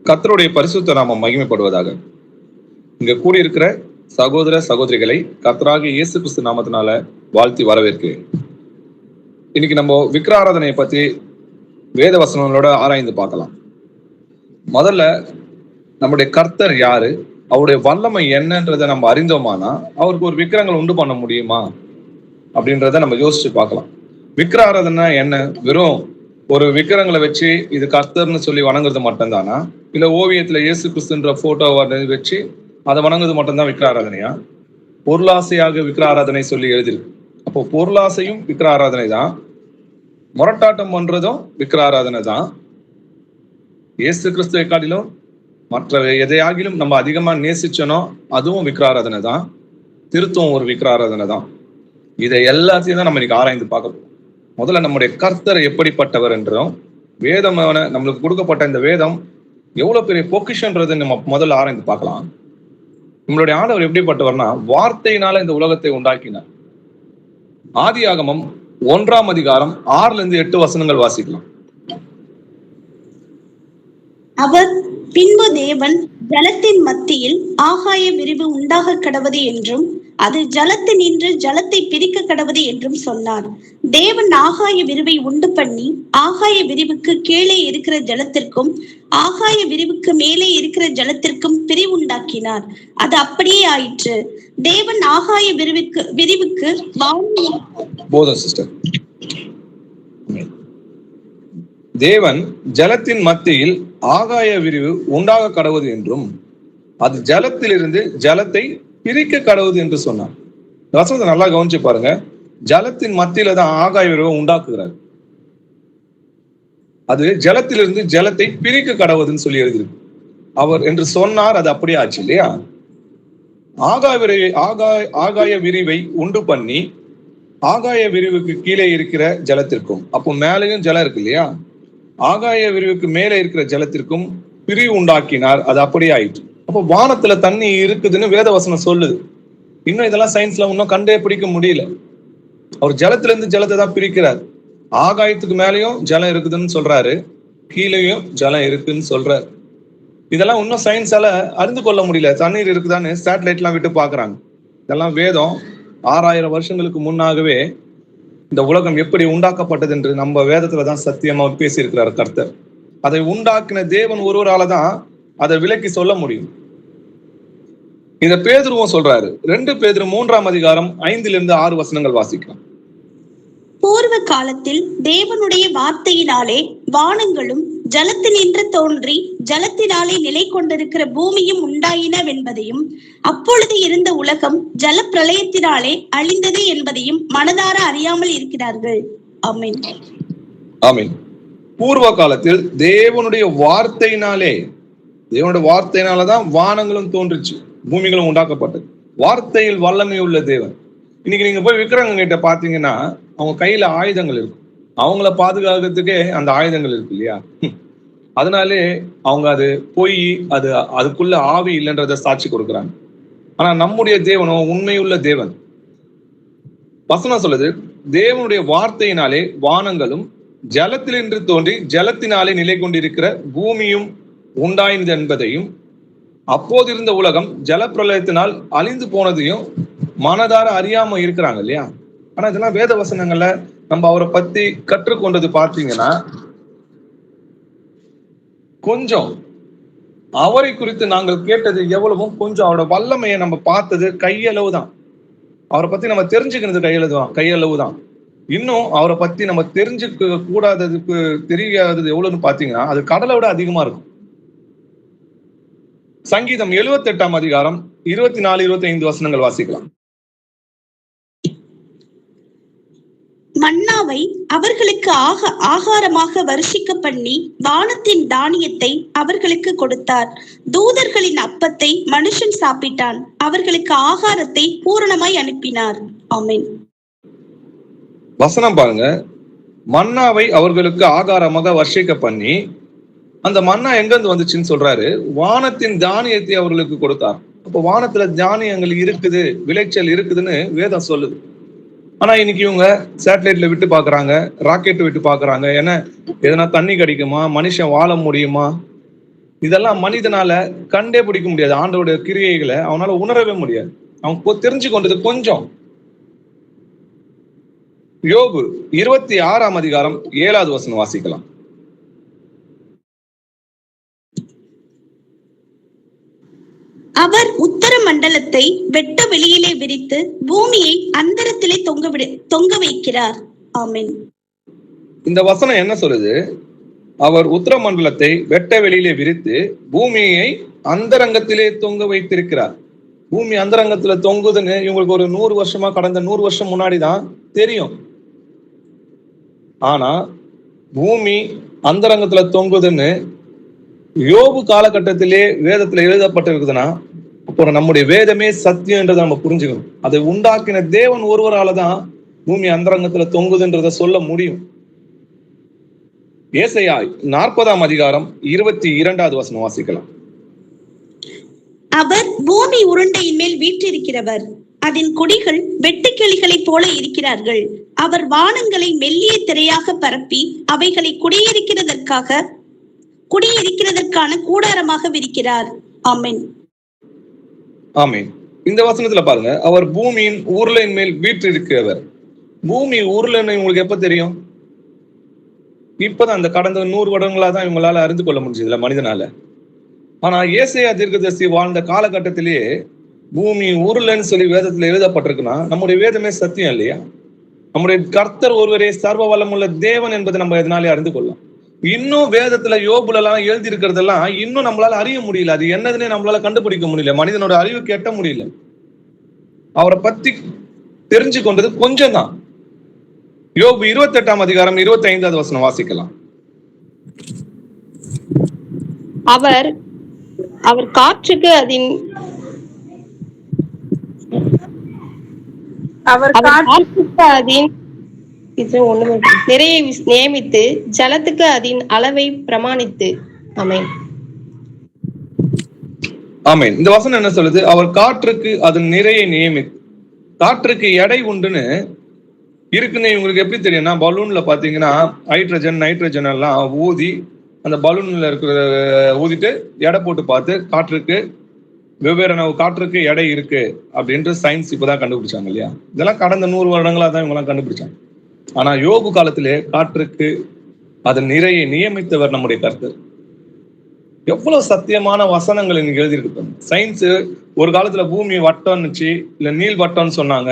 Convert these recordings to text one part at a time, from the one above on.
கர்த்தருடைய பரிசுத்த நாமம் மகிமைப்படுவதாக. இங்க கூடியிருக்கிற சகோதர சகோதரிகளை கர்த்தராகிய இயேசு கிறிஸ்து நாமத்தினால வாழ்த்தி வரவேற்கிறேன். இன்னைக்கு நம்ம விக்கிராராதனையை பத்தி வேத வசனங்களோட ஆராய்ந்து பார்க்கலாம். முதல்ல நம்முடைய கர்த்தர் யாரு, அவருடைய வல்லமை என்னன்றதை நம்ம அறிந்தோமானா அவருக்கு ஒரு விக்கிரங்கள் உண்டு பண்ண முடியுமா அப்படின்றத நம்ம யோசிச்சு பார்க்கலாம். விக்கிராராதனை என்ன? வெறும் ஒரு விக்கிரங்களை வச்சு இது கர்த்தர்னு சொல்லி வணங்குறது மட்டும்தானா, இல்ல ஓவியத்துல இயேசு கிறிஸ்துன்ற போட்டோவை வச்சு அதை வணங்குறது மட்டும்தான் விக்கிராராதனையா? பொருளாசையாக விக்கிராராதனை சொல்லி எழுதிருக்கு. அப்போ பொருளாசையும் விக்கிராராதனை தான், முரட்டாட்டம் பண்றதும் விக்கிராராதனை தான். இயேசு கிறிஸ்துவை காட்டிலும் மற்ற எதையாகிலும் நம்ம அதிகமா நேசிச்சனோ அதுவும் விக்கிராராதனை தான். திருத்தம் ஒரு விக்கிராராதனை தான். இதை எல்லாத்தையும் தான் நம்ம இன்னைக்கு ஆராய்ந்து பார்க்க போறோம். முதல்ல நம்முடைய கர்த்தர் எப்படிப்பட்டவர் என்றும், வேதமான நம்மளுக்கு கொடுக்கப்பட்ட இந்த வேதம் எவ்வளவு பெரிய பொக்கிஷன்றது நம்ம முதல்ல ஆராய்ந்து பார்க்கலாம். நம்மளுடைய ஆண்டவர் எப்படிப்பட்டவர்னா, வார்த்தையினால இந்த உலகத்தை உண்டாக்கினார். ஆதியாகமம் 1ஆம் அதிகாரம் 6-8 வசனங்கள் வாசிக்கலாம். அவர் பின்பு தேவன் ஜலத்தின் மத்தியில் ஆகாய விரிவு உண்டாக கடவது என்றும் அது ஜலத்து நின்று ஜலத்தை பிரிக்க கடவது என்றும் சொன்னார். தேவன் ஆகாய விரிவை உண்டு பண்ணி ஆகாய விரிவுக்கு கீழே இருக்கிற ஜலத்திற்கும் ஆகாய விரிவுக்கு மேலே இருக்கிற ஜலத்திற்கும் பிரிவுண்டாக்கினார். அது அப்படியே ஆயிற்று. தேவன் ஆகாய விரிவுக்கு தேவன் ஜலத்தின் மத்தியில் ஆகாய விரிவு உண்டாக கடவுது என்றும் அது ஜலத்திலிருந்து ஜலத்தை பிரிக்க கடவுது என்று சொன்னார். வசனத்தை நல்லா கவனிச்சு பாருங்க. ஜலத்தின் மத்தியில தான் ஆகாய விரிவை உண்டாக்குகிறார். அது ஜலத்திலிருந்து ஜலத்தை பிரிக்க கடவுதுன்னு சொல்லி எழுதிருக்கு. அவர் என்று சொன்னார், அது அப்படியே ஆச்சு இல்லையா? ஆகாய விரிவை உண்டு பண்ணி ஆகாய விரிவுக்கு கீழே இருக்கிற ஜலத்திற்கும், அப்போ மேலேயும் ஜலம் இருக்கு இல்லையா, ஆகாய விரிவுக்கு மேலே இருக்கிற ஜலத்திற்கும் பிரிவு உண்டாக்கினார். அது அப்படியே ஆயிற்று. அப்போ வானத்துல தண்ணி இருக்குதுன்னு வேதவசனம் சொல்லுது. இன்னும் இதெல்லாம் சயின்ஸ்ல இன்னும் கண்டே பிடிக்க முடியல. அவர் ஜலத்துல இருந்து ஜலத்தை தான் பிரிக்கிறார். ஆகாயத்துக்கு மேலேயும் ஜலம் இருக்குதுன்னு சொல்றாரு, கீழேயும் ஜலம் இருக்குன்னு சொல்றாரு. இதெல்லாம் இன்னும் சயின்ஸால அறிந்து கொள்ள முடியல. தண்ணீர் இருக்குதான்னு சேட்டலைட் எல்லாம் விட்டு பாக்குறாங்க. இதெல்லாம் வேதம் 6000 வருஷங்களுக்கு முன்னாகவே இந்த உலகம் எப்படி உண்டாக்கப்பட்டது என்று நம்ம வேதத்துலதான் சத்தியமா பேசியிருக்கிறார் கர்த்தர். அதை உண்டாக்கின தேவன் ஒருவரால தான் அதை விலக்கி சொல்ல முடியும். இந்த பேதுருவும் சொல்றாரு. 2 பேதுரு 3ஆம் அதிகாரம் 5-6 வசனங்கள் வாசிக்கலாம். பூர்வ காலத்தில் தேவனுடைய வார்த்தையினாலே வானங்களும் ஜலத்தினின்று தோன்றி ஜலத்தினாலே நிலை கொண்டிருக்கிற பூமியும் உண்டாயினவென்பதையும் அப்பொழுது இருந்த உலகம் ஜல பிரளயத்தினாலே அழிந்தது என்பதையும் மனதார அறியாமல் இருக்கிறார்கள். ஆமென். ஆமென். பூர்வ காலத்தில் தேவனுடைய வார்த்தையினாலதான் வானங்களும் தோன்றுச்சு, பூமிகளும் உண்டாக்கப்பட்டது. வார்த்தையில் வல்லமை உள்ள தேவன். இன்னைக்கு நீங்க போய் விக்கிரங்க கிட்ட பாத்தீங்கன்னா அவங்க கையில ஆயுதங்கள் இருக்கும். அவங்கள பாதுகாக்கிறதுக்கே அந்த ஆயுதங்கள் இருக்கு இல்லையா? அதனாலே அவங்க அது போய் அதுக்குள்ள ஆவி இல்லைன்றத சாட்சி கொடுக்குறாங்க. ஆனா நம்முடைய தேவனோ உண்மையுள்ள தேவன். வசனம் சொல்லுது, தேவனுடைய வார்த்தையினாலே வானங்களும் ஜலத்திலிருந்து தோன்றி ஜலத்தினாலே நிலை கொண்டிருக்கிற பூமியும் உண்டாயினது என்பதையும் அப்போது இருந்த உலகம் ஜல பிரளயத்தினால் அழிந்து போனதையும் மனதார அறியாம இருக்கிறாங்க இல்லையா? ஆனா இதெல்லாம் வேத வசனங்கள்ல நம்ம அவரை பத்தி கற்றுக்கொண்டது பார்த்தீங்கன்னா கொஞ்சம் அவரை குறித்து நாங்கள் கேட்டது எவ்வளவும் கொஞ்சம் அவரோட வல்லமையை நம்ம பார்த்தது கையளவு தான். அவரை பத்தி நம்ம தெரிஞ்சுக்கிறது கையளவு தான். இன்னும் அவரை பத்தி நம்ம தெரிஞ்சுக்க கூடாததுக்கு தெரியாதது எவ்வளவுன்னு பாத்தீங்கன்னா அது கடலை விட அதிகமா இருக்கும். சங்கீதம் 78ஆம் அதிகாரம் 24-25 வசனங்கள் வாசிக்கலாம். மன்னாவை அவர்களுக்கு ஆகாரமாக வருஷிக்க பண்ணி வானத்தின் தானியத்தை அவர்களுக்கு கொடுத்தார். தூதர்களின் அப்பத்தை மனுஷன் சாப்பிட்டான். அவர்களுக்கு ஆகாரத்தை பூரணமாய் அனுப்பினார். ஆமென். வசனம் பாருங்க. மன்னாவை அவர்களுக்கு ஆகாரமாக வர்ஷிக்க பண்ணி, அந்த மன்னா எங்க இருந்து வந்துச்சுன்னு சொல்றாரு, வானத்தின் தானியத்தை அவர்களுக்கு கொடுத்தார். அப்போ வானத்துல தானியங்கள் இருக்குது, விளைச்சல் இருக்குதுன்னு வேதம் சொல்லுது. ஆனா இன்னைக்கு இவங்க சேட்டலைட்ல விட்டு பாக்குறாங்க, ராக்கெட் விட்டு பாக்குறாங்க. ஏன்னா எதனா தண்ணி கிடைக்குமா, மனுஷன் வாழ முடியுமா, இதெல்லாம் மனிதனால கண்டே பிடிக்க முடியாது. ஆண்டவருடைய கிரியைகளை அவனால உணரவே முடியாது. அவன் தெரிஞ்சு கொண்டது கொஞ்சம். யோபு 26ஆம் அதிகாரம் 7வது வசனம் வாசிக்கலாம். அவர் உத்தர மண்டலத்தை வெட்ட வெளியிலே விரித்து பூமியை அந்தரத்திலே தொங்க வைக்கிறார். ஆமென். இந்த வசனம் என்ன சொல்லுது? அவர் உத்தர மண்டலத்தை வெட்ட வெளியிலே விரித்து பூமியை அந்தரங்கத்திலே தொங்க வைத்திருக்கிறார். பூமி அந்தரங்கத்துல தொங்குதுன்னு இவங்களுக்கு ஒரு 100 வருஷமா, கடந்த 100 வருஷம் முன்னாடிதான் தெரியும். ஆனா பூமி அந்தரங்கத்துல தொங்குதுன்னு யோபு காலகட்டத்திலே வேதத்துல எழுதப்பட்டிருக்குதுன்னா, அப்புறம் நம்முடைய வேதமே சத்தியம்ன்றதை நம்ம புரிஞ்சுக்கணும். அதை உண்டாக்கின தேவன் ஒருவரால தான் பூமி அந்தரங்கத்துல தொங்குதுன்றதை சொல்ல முடியும். ஏசாயா 40ஆம் அதிகாரம் 22வது வசனம் வாசிக்கலாம். அவர் பூமி உருண்டையின் மேல் வீற்றிருக்கிறவர், அதன் குடிகள் வெட்டுக்கிளிகளைப் போல இருக்கிறார்கள். அவர் வானங்களை மெல்லிய திரையாக பரப்பி அவைகளை குடியிருக்கிறதற்கான கூடாரமாக விரிக்கிறார். ஆமென். ஆமென். இந்த வசனத்துல பாருங்க, அவர் பூமியின் உருளையின் மேல் வீற்றிருக்கிறவர். பூமி உருளைன்னு உங்களுக்கு எப்ப தெரியும்? இப்பதான் அந்த கடந்த 100 வருடங்களா தான் இவங்களால அறிந்து கொள்ள முடிஞ்சதுல மனிதனால. ஆனா ஏசாயா தீர்க்கதரிசி வாழ்ந்த காலகட்டத்திலேயே பூமி உருளைன்னு சொல்லி வேதத்துல எழுதப்பட்டிருக்குன்னா நம்முடைய வேதமே சத்தியம் இல்லையா? நம்முடைய கர்த்தர் ஒருவரே சர்வ வல்லமுள்ள தேவன் என்பதை நம்ம எதனாலே அறிந்து கொள்ளலாம். இன்னும் வேதத்துல யோபுல எல்லாம் எழுதி இருக்கிறதெல்லாம் இன்னும் நம்மளால அறிய முடியல. அது என்னதுன்னே நம்மளால கண்டுபிடிக்க முடியல. மனிதனோட அறிவு கேட்ட முடியல. அவரை பத்தி தெரிஞ்சு கொண்டது கொஞ்சம் தான். யோபு 28ஆம் அதிகாரம் 25வது வசனம் வாசிக்கலாம். அவர் காற்றுக்கு அதன் நிறையை நியமித்து ஜலத்துக்கு அதன் அளவை பிரமாணித்து. ஆமென். ஆமென். இந்த வசனம் என்ன சொல்லுது? அவர் காற்றுக்கு அதன் நிறையை நியமித்து. காற்றுக்கு எடை உண்டுன்னு இருக்குன்னு இவங்களுக்கு எப்படி தெரியும்னா, பலூன்ல பாத்தீங்கன்னா ஹைட்ரஜன் நைட்ரஜன் எல்லாம் ஊதி அந்த பலூன்ல இருக்கிற ஊதிட்டு எடை போட்டு பார்த்து காற்றுக்கு வெவ்வேறு காற்றுக்கு எடை இருக்கு அப்படின்ட்டு சயின்ஸ் இப்பதான் கண்டுபிடிச்சாங்க இல்லையா? இதெல்லாம் கடந்த 100 வருடங்களா தான் இவங்க எல்லாம் கண்டுபிடிச்சாங்க. ஆனா யோபு காலத்திலே காற்றுக்கு அதன் நிறையை நியமித்தவர் நம்முடைய கர்த்தர். எவ்வளவு சத்தியமான வசனங்கள் இன்னைக்கு எழுதியிருக்கு. சயின்ஸ் ஒரு காலத்துல பூமி வட்டம்னுச்சு, இல்ல நீள் வட்டம்னு சொன்னாங்க.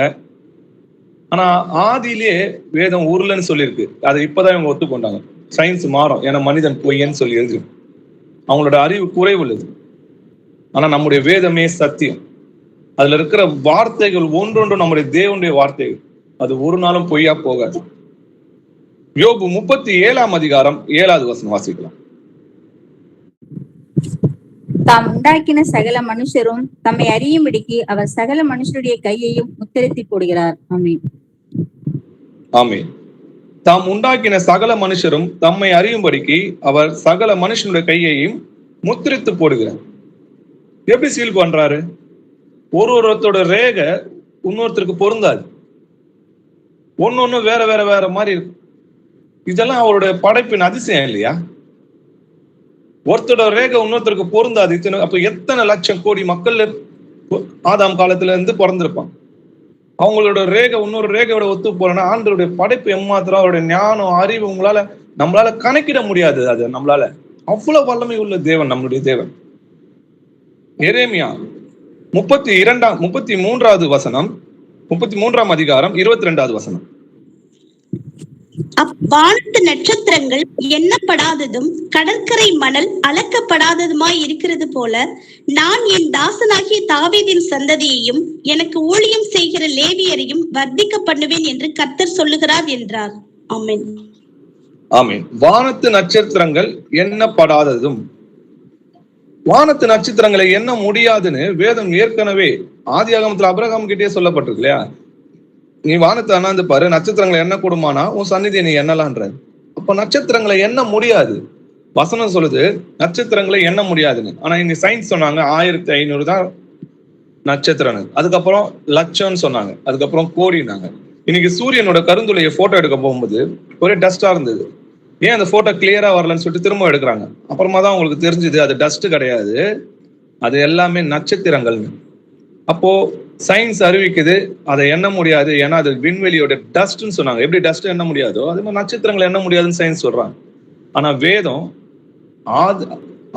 ஆனா ஆதியிலேயே வேதம் உருளைன்னு சொல்லியிருக்கு. அதை இப்பதான் இவங்க ஒத்துக்கொண்டாங்க. சயின்ஸ் மாறும், ஏன்னா மனிதன் பொய்யன்னு சொல்லி எழுதிருக்கு. அவங்களோட அறிவு குறைவு உள்ளது. ஆனா நம்முடைய வேதமே சத்தியம். அதுல இருக்கிற வார்த்தைகள் ஒன்றொன்றும் நம்முடைய தேவனுடைய வார்த்தைகள். அது ஒரு நாளும் பொய்யா போகாது. யோபு 37ஆம் அதிகாரம் 7வது வசனம் வாசிக்கலாம். தாம் உண்டாக்கின சகல மனுஷரும் தம்மை அறியும்படிக்கு அவர் சகல மனுஷருடைய கையையும் முத்திரைத்து போடுகிறார். ஆமென். ஆமென். தாம் உண்டாக்கின சகல மனுஷரும் தம்மை அறியும்படிக்கு அவர் சகல மனுஷனுடைய கையையும் முத்திரித்து போடுகிறார். எப்படி சீல் பண்றாரு? ஒருத்தோட ரேகை இன்னொருத்தருக்கு பொருந்தாது. ஒன்னொன்னு வேற வேற வேற மாதிரி இருக்கும். இதெல்லாம் அவருடைய படைப்பின் அதிசயம் இல்லையா? ஒருத்தோட ரேகை இன்னொருத்தருக்கு பொருந்தாது. அப்ப எத்தனை லட்சம் கோடி மக்கள் ஆதாம் காலத்துல இருந்து பிறந்திருப்பாங்க. அவங்களோட ரேகை இன்னொரு ரேகையோட ஒத்து போறேன்னா ஆண்டவருடைய படைப்பு எம்மாத்திரம், அவருடைய ஞானம் அறிவு நம்மளால கணக்கிட முடியாது. அது நம்மளால அவ்வளவு வல்லமை உள்ள தேவன் நம்மளுடைய தேவன். எரேமியா 33வது வசனம், 33ஆம் அதிகாரம் 22வது வசனம். அவ்வானத்து நட்சத்திரங்கள் எண்ணப்படாததும் கடற்கரை மணல் அளக்கப்படாததுமாய் இருக்கிறது போல நான் என் தாசனாகிய தாவீதின் சந்ததியையும் எனக்கு ஊழியம் செய்கிற லேவியரையும் வர்த்திக்க பண்ணுவேன் என்று கர்த்தர் சொல்லுகிறார் என்றார். ஆமென். ஆமென். வானத்து நட்சத்திரங்கள் எண்ணப்படாததும், வானத்து நட்சத்திரங்களை எண்ண முடியாதுன்னு வேதம் ஏற்கனவே ஆதியாகமத்துல ஆபிரகாம் கிட்டே சொல்லப்பட்டிருக்கு இல்லையா? நீ வானத்தை அண்ணாந்து பாரு, நட்சத்திரங்களை எண்ண கூடுமானா உன் சந்நிதியை நீ எண்ணலான்ற. அப்ப நட்சத்திரங்களை எண்ண முடியாது. வசனம் சொல்லுது நட்சத்திரங்களை எண்ண முடியாதுன்னு. ஆனா இன்னைக்கு சயின்ஸ் சொன்னாங்க 1500 தான் நட்சத்திரம். அதுக்கப்புறம் லட்சம்னு சொன்னாங்க, அதுக்கப்புறம் கோடினாங்க. இன்னைக்கு சூரியனோட கருந்துளைய போட்டோ எடுக்க போகும்போது ஒரே டஸ்டா இருந்தது. ஏன் அந்த போட்டோ கிளியரா வரலன்னு சொல்லிட்டு திரும்ப எடுக்கிறாங்க. அப்புறமா தான் உங்களுக்கு தெரிஞ்சுது அது டஸ்ட் கிடையாது, அது எல்லாமே நட்சத்திரங்கள். அப்போ சயின்ஸ் அறிவிக்குது அதை எண்ண முடியாது, ஏன்னா அது விண்வெளியோட டஸ்ட்னு சொன்னாங்க. எப்படி டஸ்ட் எண்ண முடியாதோ அதே மாதிரி நட்சத்திரங்கள் எண்ண முடியாதுன்னு சயின்ஸ் சொல்றாங்க. ஆனா வேதம்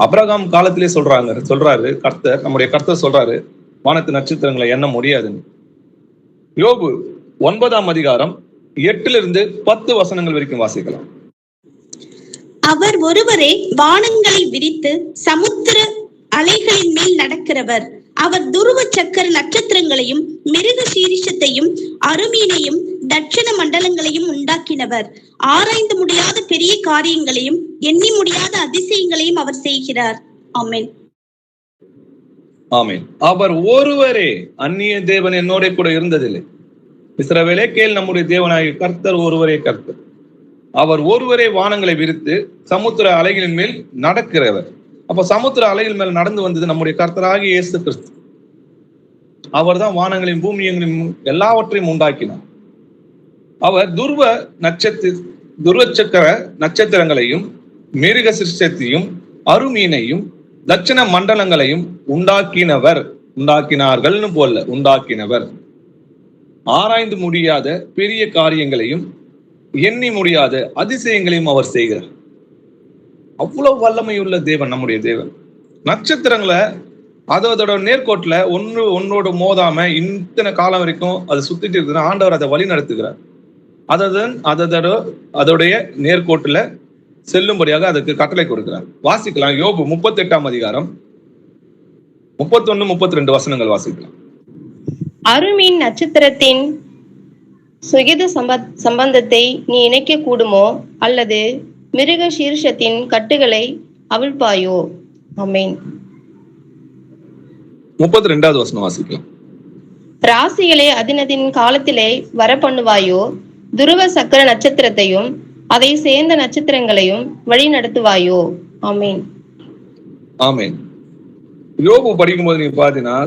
அபிரகாம் காலத்திலே சொல்றாரு கர்த்தர், நம்முடைய கர்த்தர் சொல்றாரு வானத்து நட்சத்திரங்களை எண்ண முடியாதுன்னு. யோபு 9ஆம் அதிகாரம் 8-10 வசனங்கள் வரைக்கும் வாசிக்கலாம். அவர் ஒருவரே வானங்களை விரித்து சமுத்திர அலைகளின் மேல் நடக்கிறவர். அவர் துருவ சக்கர நட்சத்திரங்களையும் மிருக சீரிஷத்தையும் அருமீனையும் தட்சிண மண்டலங்களையும் உண்டாக்கினவர். ஆராய்ந்து முடியாத பெரிய காரியங்களையும் எண்ணி முடியாத அதிசயங்களையும் அவர் செய்கிறார். ஆமென். ஆமென். அவர் ஒருவரே, அந்நிய தேவன் என்னோட கூட இருந்ததில்லை. இஸ்ரவேலே கேள், நம்முடைய தேவனாகிய கர்த்தர் ஒருவரே கர்த்தர். அவர் ஒருவரே வானங்களை விரித்து சமுத்திர அலைகளின் மேல் நடக்கிறவர். அப்ப சமுத்திர அலைகள் மேல் நடந்து வந்தது நம்முடைய கர்த்தராகிய இயேசு கிறிஸ்து. அவர் தான் வானங்களையும் பூமியங்களையும் எல்லாவற்றையும் உண்டாக்கினார். அவர் துருவ சக்கர நட்சத்திரங்களையும் மிருக சிருஷ்டத்தையும் அருமீனையும் தட்சிண மண்டலங்களையும் உண்டாக்கினார்கள்னு போல உண்டாக்கினவர். ஆராய்ந்து முடியாத பெரிய காரியங்களையும் எண்ணி முடியாத அதிசயங்களையும் அவர் செய்கிறார். அவ்வளவு வல்லமையுள்ள தேவன் நம்முடைய தேவன். நட்சத்திரங்களை அதோட நேர்கோட்டுல ஒன்னோட மோதாம இத்தனை காலம் வரைக்கும் அது சுத்திட்டு இருக்குதுன்னா ஆண்டவர் அதை வழி நடத்துகிறார். அதோடைய நேர்கோட்டுல செல்லும்படியாக அதுக்கு கட்டளை கொடுக்கிறார். வாசிக்கலாம். யோபு 38ஆம் அதிகாரம் 31-32 வசனங்கள் வாசிக்கலாம். அருமீன் நட்சத்திரத்தின் சுகித சம்பந்தத்தை நீ இணைக்க கூடுமோ, அல்லது மிருக சீர்ஷத்தின் கட்டுகளை அவிழ்ப்பாயோ? ஆமென். 32வது வசனம் வாசிக்கலாம். ராசிகளை அதினதின் காலத்திலே வர பண்ணுவாயோ, துருவ சக்கர நட்சத்திரத்தையும் அதை சேர்ந்த நட்சத்திரங்களையும் வழி நடத்துவாயோ? ஆமென். ஆமென். யோபு படிக்கும்போது நீங்க பாத்தீங்கன்னா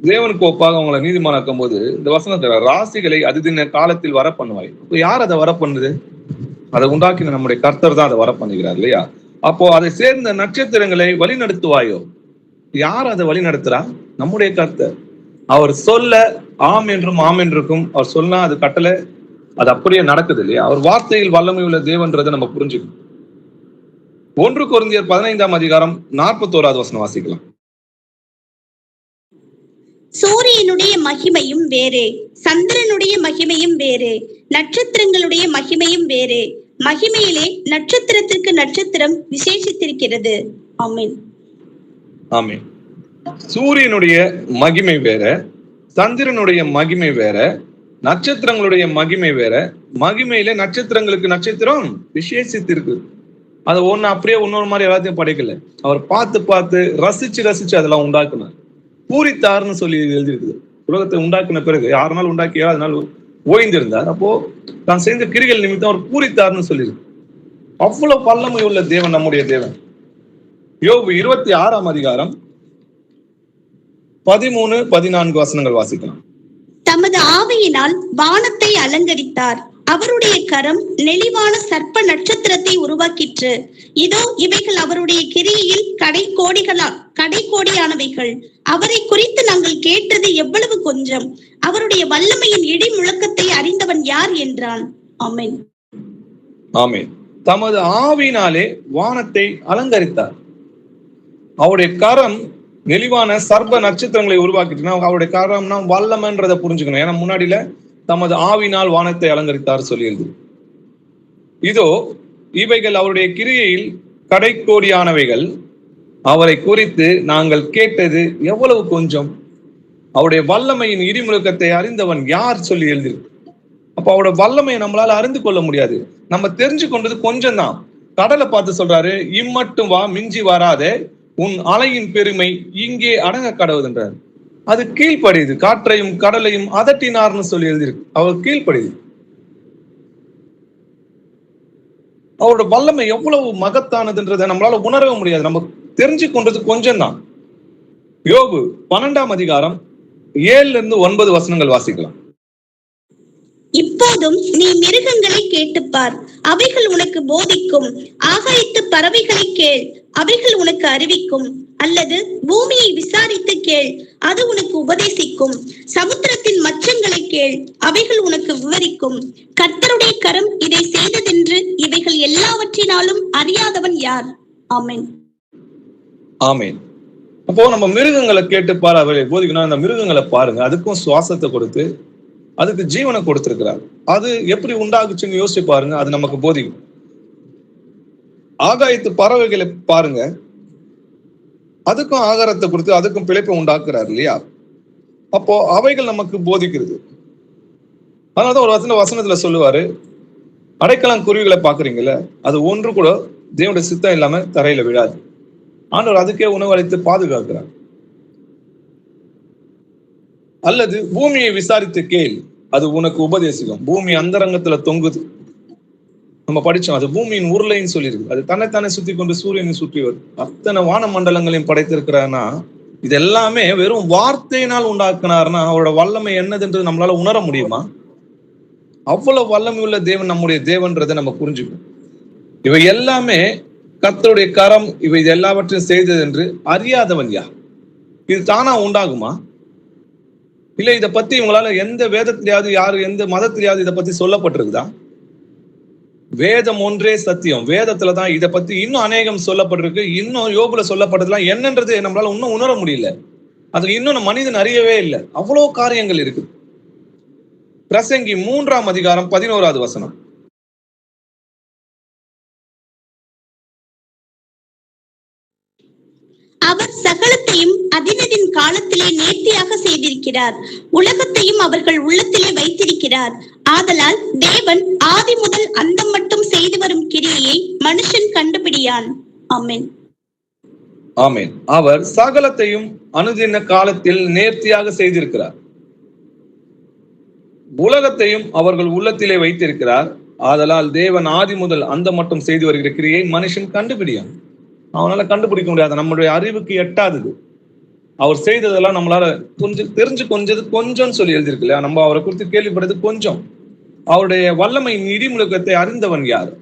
தேவனுக்கு ஒப்பாக அவங்களை நீதிமானாக்கும் போது இந்த வசனத்துல ராசிகளை அதிதின காலத்தில் வர பண்ணுவாய். இப்போ யார் அதை வர பண்ணுது? அதை உண்டாக்கின நம்முடைய கர்த்தர் தான் அதை வர பண்ணுகிறார் இல்லையா? அப்போ அதை சேர்ந்த நட்சத்திரங்களை வழி நடத்துவாயோ? யார் அதை வழி நடத்துறா? நம்முடைய கர்த்தர். அவர் சொல்ல ஆம் என்றும் ஆம் என்றுக்கும், அவர் சொன்னா அது கட்டளை, அது அப்படியே நடக்குது இல்லையா? அவர் வார்த்தையில் வல்லமை உள்ள தேவன்றதை நம்ம புரிஞ்சுக்கணும். 1 கொரிந்தியர் 15ஆம் அதிகாரம் 41வது வசனம் வாசிக்கலாம். சூரியனுடைய மகிமையும் வேறே, சந்திரனுடைய மகிமையும் வேறே, நட்சத்திரங்களுடைய மகிமையும் வேறே. மகிமையிலே நட்சத்திரத்திற்கு நட்சத்திரம் விசேஷித்திருக்கிறது. ஆமென். ஆமென். சூரியனுடைய மகிமை வேற, சந்திரனுடைய மகிமை வேற, நட்சத்திரங்களுடைய மகிமை வேற. மகிமையில நட்சத்திரங்களுக்கு நட்சத்திரம் விசேஷித்திருக்கு. அதை ஒண்ணு அப்படியே இன்னொரு மாதிரி எல்லாத்தையும் படைக்கல. அவர் பார்த்து ரசிச்சு அதெல்லாம் உண்டாக்குனார். பூரித்தார்னு சொல்லி எழுதியிருக்குது. உலகத்தை உண்டாக்கின பிறகு 6 நாள் உண்டாக்கி 7வது நாள் ஓய்ந்திருந்தார். அப்போ தான் செய்த கிரிகள் நிமித்தம் அவர் பூரித்தார்னு சொல்லியிருக்கு. அவ்வளவு வல்லமை உள்ள தேவன் நம்முடைய தேவன். யோபு 26ஆம் அதிகாரம் 13-14 வசனங்கள் வாசிக்கலாம். தமது ஆவியினால் வானத்தை அலங்கரித்தார். அவருடைய கரம் நெளிவான சர்ப்ப நட்சத்திரத்தை உருவாக்கிற்று. இதோ இவைகள் அவருடைய கிரியையில் கடைக்கோடியானவைகள். அவரை குறித்து நாங்கள் கேட்டது எவ்வளவு கொஞ்சம். அவருடைய வல்லமையின் இடி முழக்கத்தை அறிந்தவன் யார் என்றான். ஆமென். ஆமென். தமது ஆவியினாலே வானத்தை அலங்கரித்தார். அவருடைய கரம் நெளிவான சர்ப்ப நட்சத்திரங்களை உருவாக்கிட்டுனா அவருடைய கரம்னா வல்லமைன்றதை புரிஞ்சுக்கணும். ஏன்னா முன்னாடியில தமது ஆவினால் வானத்தை அலங்கரித்தார் சொல்லியது. இதோ இவைகள் அவருடைய கிரியையில் கடைக்கோடியானவைகள். அவரை குறித்து நாங்கள் கேட்டது எவ்வளவு கொஞ்சம். அவருடைய வல்லமையின் இடிமுழக்கத்தை அறிந்தவன் யார் சொல்லி எழுதியிருக்கு. அப்ப அவருடைய வல்லமையை நம்மளால அறிந்து கொள்ள முடியாது. நம்ம தெரிஞ்சு கொண்டது கொஞ்சம் தான். கடலை பார்த்து சொல்றாரு, இம்மட்டும் வா, மிஞ்சி வராதே, உன் அலையின் பெருமை இங்கே அடங்க கடவுதுன்றார். அது கீழ்ப்படியுது. காற்றையும் கடலையும் அதட்டினார்னு சொல்லி எழுதியிருக்கு. அவர் கீழ்ப்படியுது. அவரோட வல்லமை எவ்வளவு மகத்தானதுன்றதை நம்மளால உணரவே முடியாது. நம்ம தெரிஞ்சு கொண்டது கொஞ்சம் தான். யோபு 12ஆம் அதிகாரம் 7-9 வசனங்கள் வாசிக்கலாம். இப்போதும் நீ மிருகங்களை கேட்டுப்பார், அவைகள் உனக்கு போதிக்கும். ஆகாயத்து பறவைகளை கேள், அவைகள் உனக்கு அறிவிக்கும். அல்லது பூமியை விசாரித்து கேள், அது உனக்கு உபதேசிக்கும். சமுத்திரத்தின் மச்சங்களை கேள், அவைகள் உனக்கு விவரிக்கும். கர்த்தருடைய கரம் இதை செய்ததென்று இவைகள் எல்லாவற்றினாலும் அறியாதவன் யார்? ஆமென். ஆமென். அப்போ நம்ம மிருகங்களை கேட்டு பாரு, அவைகளை போதிக்கணும். அந்த மிருகங்களை பாருங்க, அதுக்கும் சுவாசத்தை கொடுத்து அதுக்கு ஜீவனை கொடுத்திருக்கிறார். அது எப்படி உண்டாகுச்சுன்னு யோசிச்சு பாருங்க, அது நமக்கு போதிக்கும். ஆகாயத்து பறவைகளை பாருங்க, அதுக்கும் ஆகாரத்தை கொடுத்து அதுக்கும் பிழைப்பை உண்டாக்குறாரு இல்லையா? அப்போ அவைகள் நமக்கு போதிக்கிறது. அதனாலதான் ஒரு வசனத்துல சொல்லுவாரு, அடைக்கலம் குருவிகளை பாக்குறீங்கல்ல, அது ஒன்று கூட தேவனுடைய சித்தம் இல்லாம தரையில விழாது. ஆண்டவர் அதுக்கே உணவு அளித்து பாதுகாக்கிறார். அல்லது பூமியை விசாரித்து கேள், அது உனக்கு உபதேசிக்கும். பூமி அந்தரங்கத்துல தொங்குது, நம்ம படிச்சோம். அது பூமியின் உருளைன்னு சொல்லியிருக்கு. அது தன்னைத்தானே சுத்தி கொண்டு சூரியனை சுற்றி வரும். அத்தனை வான மண்டலங்களையும் படைத்திருக்கிறார்னா, இது எல்லாமே வெறும் வார்த்தையினால் உண்டாக்குனார்னா அவரோட வல்லமை என்னதுன்றது நம்மளால உணர முடியுமா? அவ்வளவு வல்லமை உள்ள தேவன் நம்முடைய தேவன்றதை நம்ம புரிஞ்சுக்கணும். இவை எல்லாமே கர்த்தருடைய கரம் இவை எல்லாவற்றையும் செய்தது என்று அறியாதவன் யார்? இது தானா உண்டாகுமா? இல்ல இதை பத்தி இவங்களால எந்த வேதத்திலேயாவது யாரு எந்த மதத்திலேயாவது இதை பத்தி சொல்லப்பட்டிருக்குதா? வேதம் ஒன்றே சத்தியம். வேதத்துலதான் இதை பத்தி இன்னும் அநேகம் சொல்லப்பட்டிருக்கு. இன்னும் யோபுல சொல்லப்பட்டதுலாம் என்னன்றது நம்மளால இன்னும் உணர முடியல. அதுல இன்னும் மனிதன் அறியவே இல்லை. அவ்வளவு காரியங்கள் இருக்கு. பிரசங்கி 3ஆம் அதிகாரம் 11வது வசனம். அவர் சகலத்தையும் அதினதின் காலத்திலே நேர்த்தியாக செய்திருக்கிறார், உலகத்தையும் அவர்கள் உள்ளத்திலே வைத்திருக்கிறார். ஆதலால் தேவன் ஆதி முதல் அந்தம் மட்டும் செய்து வரும் கிரியையை மனுஷன் கண்டுபிடியான். ஆமென். ஆமென். அவர் சகலத்தையும் அனுதின காலத்தில் நேர்த்தியாக செய்திருக்கிறார், உலகத்தையும் அவர்கள் உள்ளத்திலே வைத்திருக்கிறார். ஆதலால் தேவன் ஆதி முதல் அந்தம் மட்டும் செய்து வருகிற கிரியை மனுஷன் கண்டுபிடியான். அவனால கண்டுபிடிக்க முடியாது, நம்மளுடைய அறிவுக்கு எட்டாதது. அவர் செய்ததெல்லாம் நம்மளால தெரிஞ்சு கொஞ்சம் சொல்லி எழுதியிருக்கு இல்லையா? நம்ம அவரை குறித்து கேள்விப்பட்டது கொஞ்சம். அவருடைய வல்லமையின் இடிமுழக்கத்தை அறிந்தவன் யார்?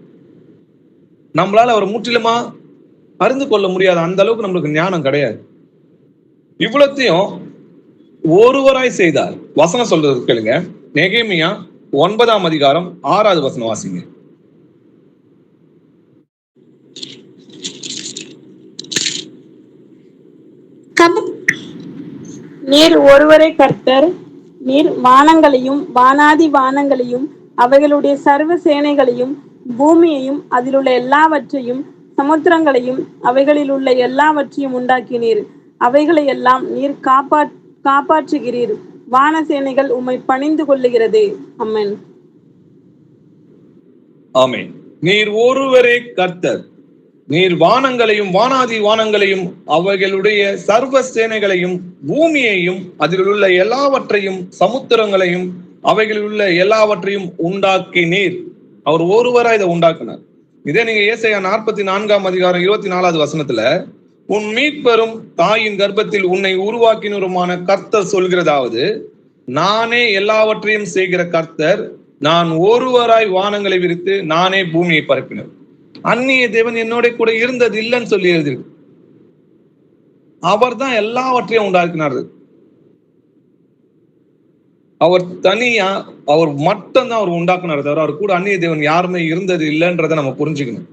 நம்மளால அவர் முற்றிலுமா அறிந்து கொள்ள முடியாது. அந்த அளவுக்கு நம்மளுக்கு ஞானம் கிடையாது. இவ்வளத்தையும் ஒருவராய் செய்தார். வசனம் சொல்றது கேளுங்க. நெகேமியா 9ஆம் அதிகாரம் 6வது வசனம் வாசிங்க. நீர் ஒருவரே கர்த்தர், நீர் வானங்களையும் வானாதி வானங்களையும் அவைகளுடைய சர்வ சேனைகளையும் பூமியையும் அதிலுள்ள எல்லாவற்றையும் சமுத்திரங்களையும் அவைகளில் உள்ள எல்லாவற்றையும் உண்டாக்கினீர். அவைகளை எல்லாம் நீர் காப்பாற்றுகிறீர். வான சேனைகள் உம்மை பணிந்து கொள்ளுகிறது. ஆமென். ஆமென். நீர் ஒருவரே கர்த்தர், நீர் வானங்களையும் வானாதி வானங்களையும் அவைகளுடைய சர்வ சேனைகளையும் பூமியையும் அதில் உள்ள எல்லாவற்றையும் சமுத்திரங்களையும் அவைகளில் உள்ள எல்லாவற்றையும் உண்டாக்கினீர். அவர் ஒருவராய் இதை உண்டாக்குனார். இதே நீங்க ஏசாயா 44ஆம் அதிகாரம் 24வது வசனத்துல, உன் மீட்பெரும் தாயின் கர்ப்பத்தில் உன்னை உருவாக்கினருமான கர்த்தர் சொல்கிறதாவது, நானே எல்லாவற்றையும் செய்கிற கர்த்தர், நான் ஒருவராய் வானங்களை விரித்து நானே பூமியை பரப்பினர். அந்நிய தேவன் என்னோட கூட இருந்தது இல்லைன்னு சொல்லி எழுதிருக்கு. அவர் தான் எல்லாவற்றையும் உண்டாக்கினார். அவர் தனியா அவர் மட்டும்தான் அவர் உண்டாக்குனார் தவிர அவர் கூட அந்நிய தேவன் யாருமே இருந்தது இல்லைன்றதை நம்ம புரிஞ்சுக்கணும்.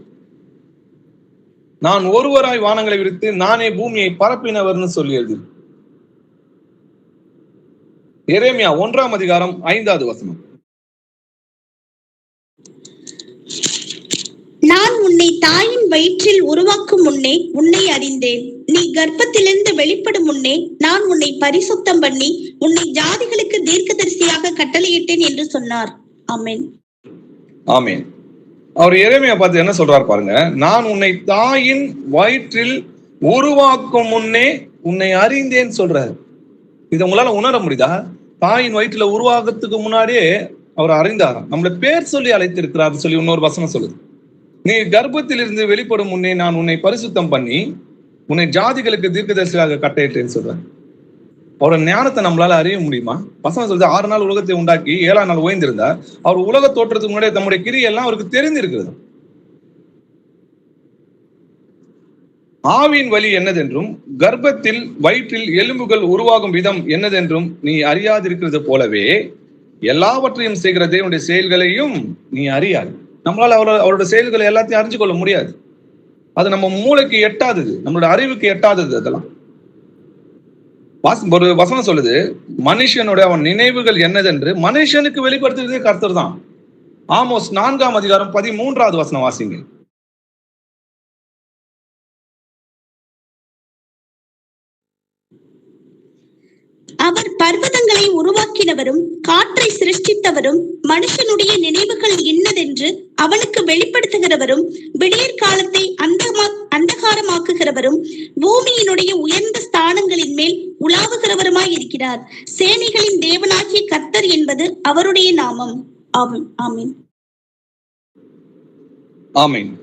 நான் ஒருவராய் வானங்களை விரித்து நானே பூமியை பரப்பினவர்னு சொல்லி எழுதி. எரேமியா 1ஆம் அதிகாரம் 5வது வசனம். நான் உன்னை தாயின் வயிற்றில் உருவாக்கும் முன்னே உன்னை அறிந்தேன், நீ கர்ப்பத்திலிருந்து வெளிப்படும் முன்னே நான் உன்னை பரிசுத்தம் பண்ணி உன்னை ஜாதிகளுக்கு தீர்க்கதரிசியாக கட்டளையிட்டேன் என்று சொன்னார். ஆமென். ஆமென். அவர் எரேமியா பார்த்து என்ன சொல்றாரு பாருங்க. நான் உன்னை தாயின் வயிற்றில் உருவாக்கும் முன்னே உன்னை அறிந்தேன்னு சொல்றாரு. இதை உங்களால உணர முடியுதா? தாயின் வயிற்றுல உருவாக்கத்துக்கு முன்னாடியே அவர் அறிந்தாராம். நம்மள பேர் சொல்லி அழைத்திருக்கிறார் சொல்லி இன்னொரு வசனம் சொல்லுது. நீ கர்ப்பத்தில் இருந்து வெளிப்படும் முன்னே நான் உன்னை பரிசுத்தம் பண்ணி உன்னை ஜாதிகளுக்கு தீர்க்கதரிசியாக கட்டளையிட்டேன்னு சொல்றேன். அவரோட ஞானத்தை நம்மளால அறிய முடியுமா? வசனம் சொல்றது 6 நாள் உலகத்தை உண்டாக்கி 7ஆம் நாள் ஓய்ந்திருந்தார். அவர் உலக தோற்றத்துக்கு முன்னாடி தம்முடைய கிரியெல்லாம் அவருக்கு தெரிந்திருக்கிறது. ஆவியின் வழி என்னதென்றும் கர்ப்பத்தில் வயிற்றில் எலும்புகள் உருவாகும் விதம் என்னதென்றும் நீ அறியாதிருக்கிறது போலவே எல்லாவற்றையும் செய்கிற தேவனுடைய செயல்களையும் நீ அறியாது. நம்மளால அவரோட செயல்களை எல்லாத்தையும் அறிஞ்சு கொள்ள முடியாது. அது நம்ம மூளைக்கு எட்டாதது, நம்மளோட அறிவுக்கு எட்டாதது. அதெல்லாம் ஒரு வசனம் சொல்லுது, மனுஷனுடைய அவன் நினைவுகள் என்னதென்று மனுஷனுக்கு வெளிப்படுத்துறதே கர்த்தர் தான். ஆமோஸ் 4ஆம் அதிகாரம் 13வது வசனம் வாசிங்க. அவர் பர்வதங்களை உருவாக்கினவரும் காற்றை சிருஷ்டித்தவரும் மனுஷனுடைய நினைவுகள் இன்னதென்று அவனுக்கு வெளிப்படுத்துகிறவரும் விடியற் காலத்தை அந்தகாரமாக்குகிறவரும் பூமியினுடைய உயர்ந்த ஸ்தானங்களின் மேல் உலாவுகிறவருமாய் இருக்கிறார். சேனைகளின் தேவனாகிய கர்த்தர் என்பது அவருடைய நாமம். ஆமீன். ஆமீன்.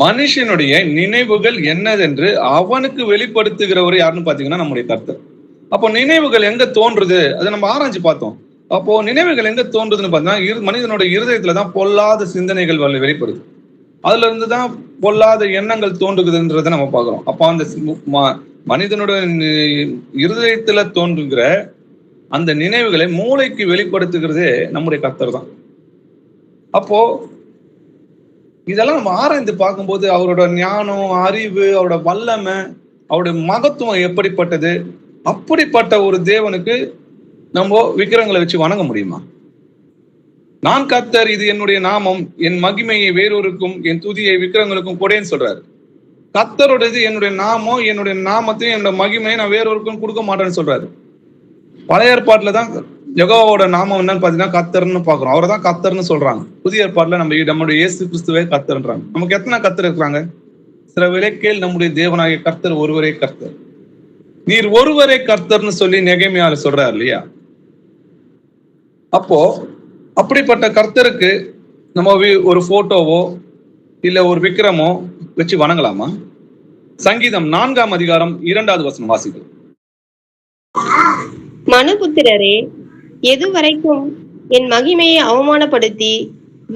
மனுஷனுடைய நினைவுகள் என்னதென்று அவனுக்கு வெளிப்படுத்துகிறவர் யாருன்னு பாத்தீங்கன்னா நம்முடைய கர்த்தர். அப்போ நினைவுகள் எங்க தோன்றுது, அதை நம்ம ஆராய்ச்சி பார்த்தோம். அப்போ நினைவுகள் எங்க தோன்றுதுன்னு பார்த்தீங்கன்னா மனிதனுடைய இருதயத்துலதான் பொல்லாத சிந்தனைகள் வெளிப்படுது. அதுல இருந்துதான் பொல்லாத எண்ணங்கள் தோன்றுகிறதுன்றதை நம்ம பார்க்கிறோம். அப்போ அந்த மனிதனுடைய இருதயத்துல தோன்றுகிற அந்த நினைவுகளை மூளைக்கு வெளிப்படுத்துகிறதே நம்முடைய கர்த்தர் தான். அப்போ இதெல்லாம் நம்ம ஆராய்ந்து பார்க்கும்போது அவரோட ஞானம், அறிவு, அவரோட வல்லமை, அவருடைய மகத்துவம் எப்படிப்பட்டது. அப்படிப்பட்ட ஒரு தேவனுக்கு நம்ம விக்கிரங்களை வச்சு வணங்க முடியுமா? நான் கர்த்தர், இது என்னுடைய நாமம், என் மகிமையை வேறொருக்கும் என் துதியை விக்கிரங்களுக்கும் கொடேன்னு சொல்றாரு. கர்த்தரோட இது என்னுடைய நாமம், என்னுடைய நாமத்தையும் என்னோட மகிமையை நான் வேறொருக்கும் கொடுக்க மாட்டேன்னு சொல்றாரு. பழைய ஏற்பாட்டுல தான் யெகோவாவோட நாமம் என்னன்னு பாத்தீங்கன்னா கர்த்தர்னு பாக்குறோம். அவரை தான் கர்த்தர்னு சொல்றாங்க. புதிய ஏற்பாட்டுல நம்முடைய இயேசு கிறிஸ்துவே கர்த்தர்ன்றாங்க. நமக்கு எத்தனை கர்த்தர் இருக்கிறாங்க? சில விலைக்கேள் நம்முடைய தேவனாகிய கர்த்தர் ஒருவரே கர்த்தர். நீர் ஒருவரே கர்த்தர்னு சொல்லி நெகேமியால சொல்றாரு இல்லையா? அப்போ அப்படிப்பட்ட கர்த்தருக்கு நம்ம ஒரு போட்டோவோ இல்ல ஒரு விக்கிரமோ வச்சு வணங்கலாமா? சங்கீதம் 4ஆம் அதிகாரம் 2வது வசனம் வாசிக்கிறோம். மனுபுத்திரரே, எது வரைக்கும் என் மகிமையை அவமானப்படுத்தி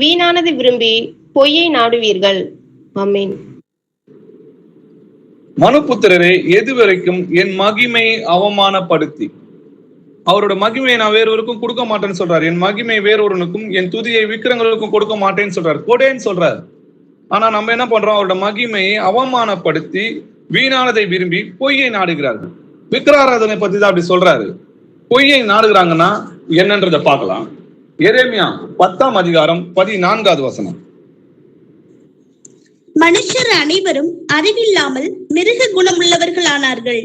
வீணானது விரும்பி பொய்யை நாடுவீர்கள்? ஆமீன். மனுபுத்திரரே, எது வரைக்கும் என் மகிமையை அவமானப்படுத்தி, அவரோட மகிமையை நான் வேறொருக்கும் கொடுக்க மாட்டேன்னு சொல்றாரு. என் மகிமையை வேறொருனுக்கும் என் துதியை விக்கிரங்களுக்கும் கொடுக்க மாட்டேன்னு சொல்றாரு, கொடேன்னு சொல்றாரு. ஆனா நம்ம என்ன பண்றோம்? அவரோட மகிமையை அவமானப்படுத்தி வீணானதை விரும்பி பொய்யை நாடுகிறார்கள். விக்கிராராதனை பத்தி தான் அப்படி சொல்றாரு. பொய்யை நாடுகிறாங்கன்னா என்னன்றதை பார்க்கலாம். எரேமியா 10ஆம் அதிகாரம் 14வது வசனம். மனுஷர் அனைவரும் அறிவில்லாமல் மிருக குணமுள்ளவர்களானார்கள்.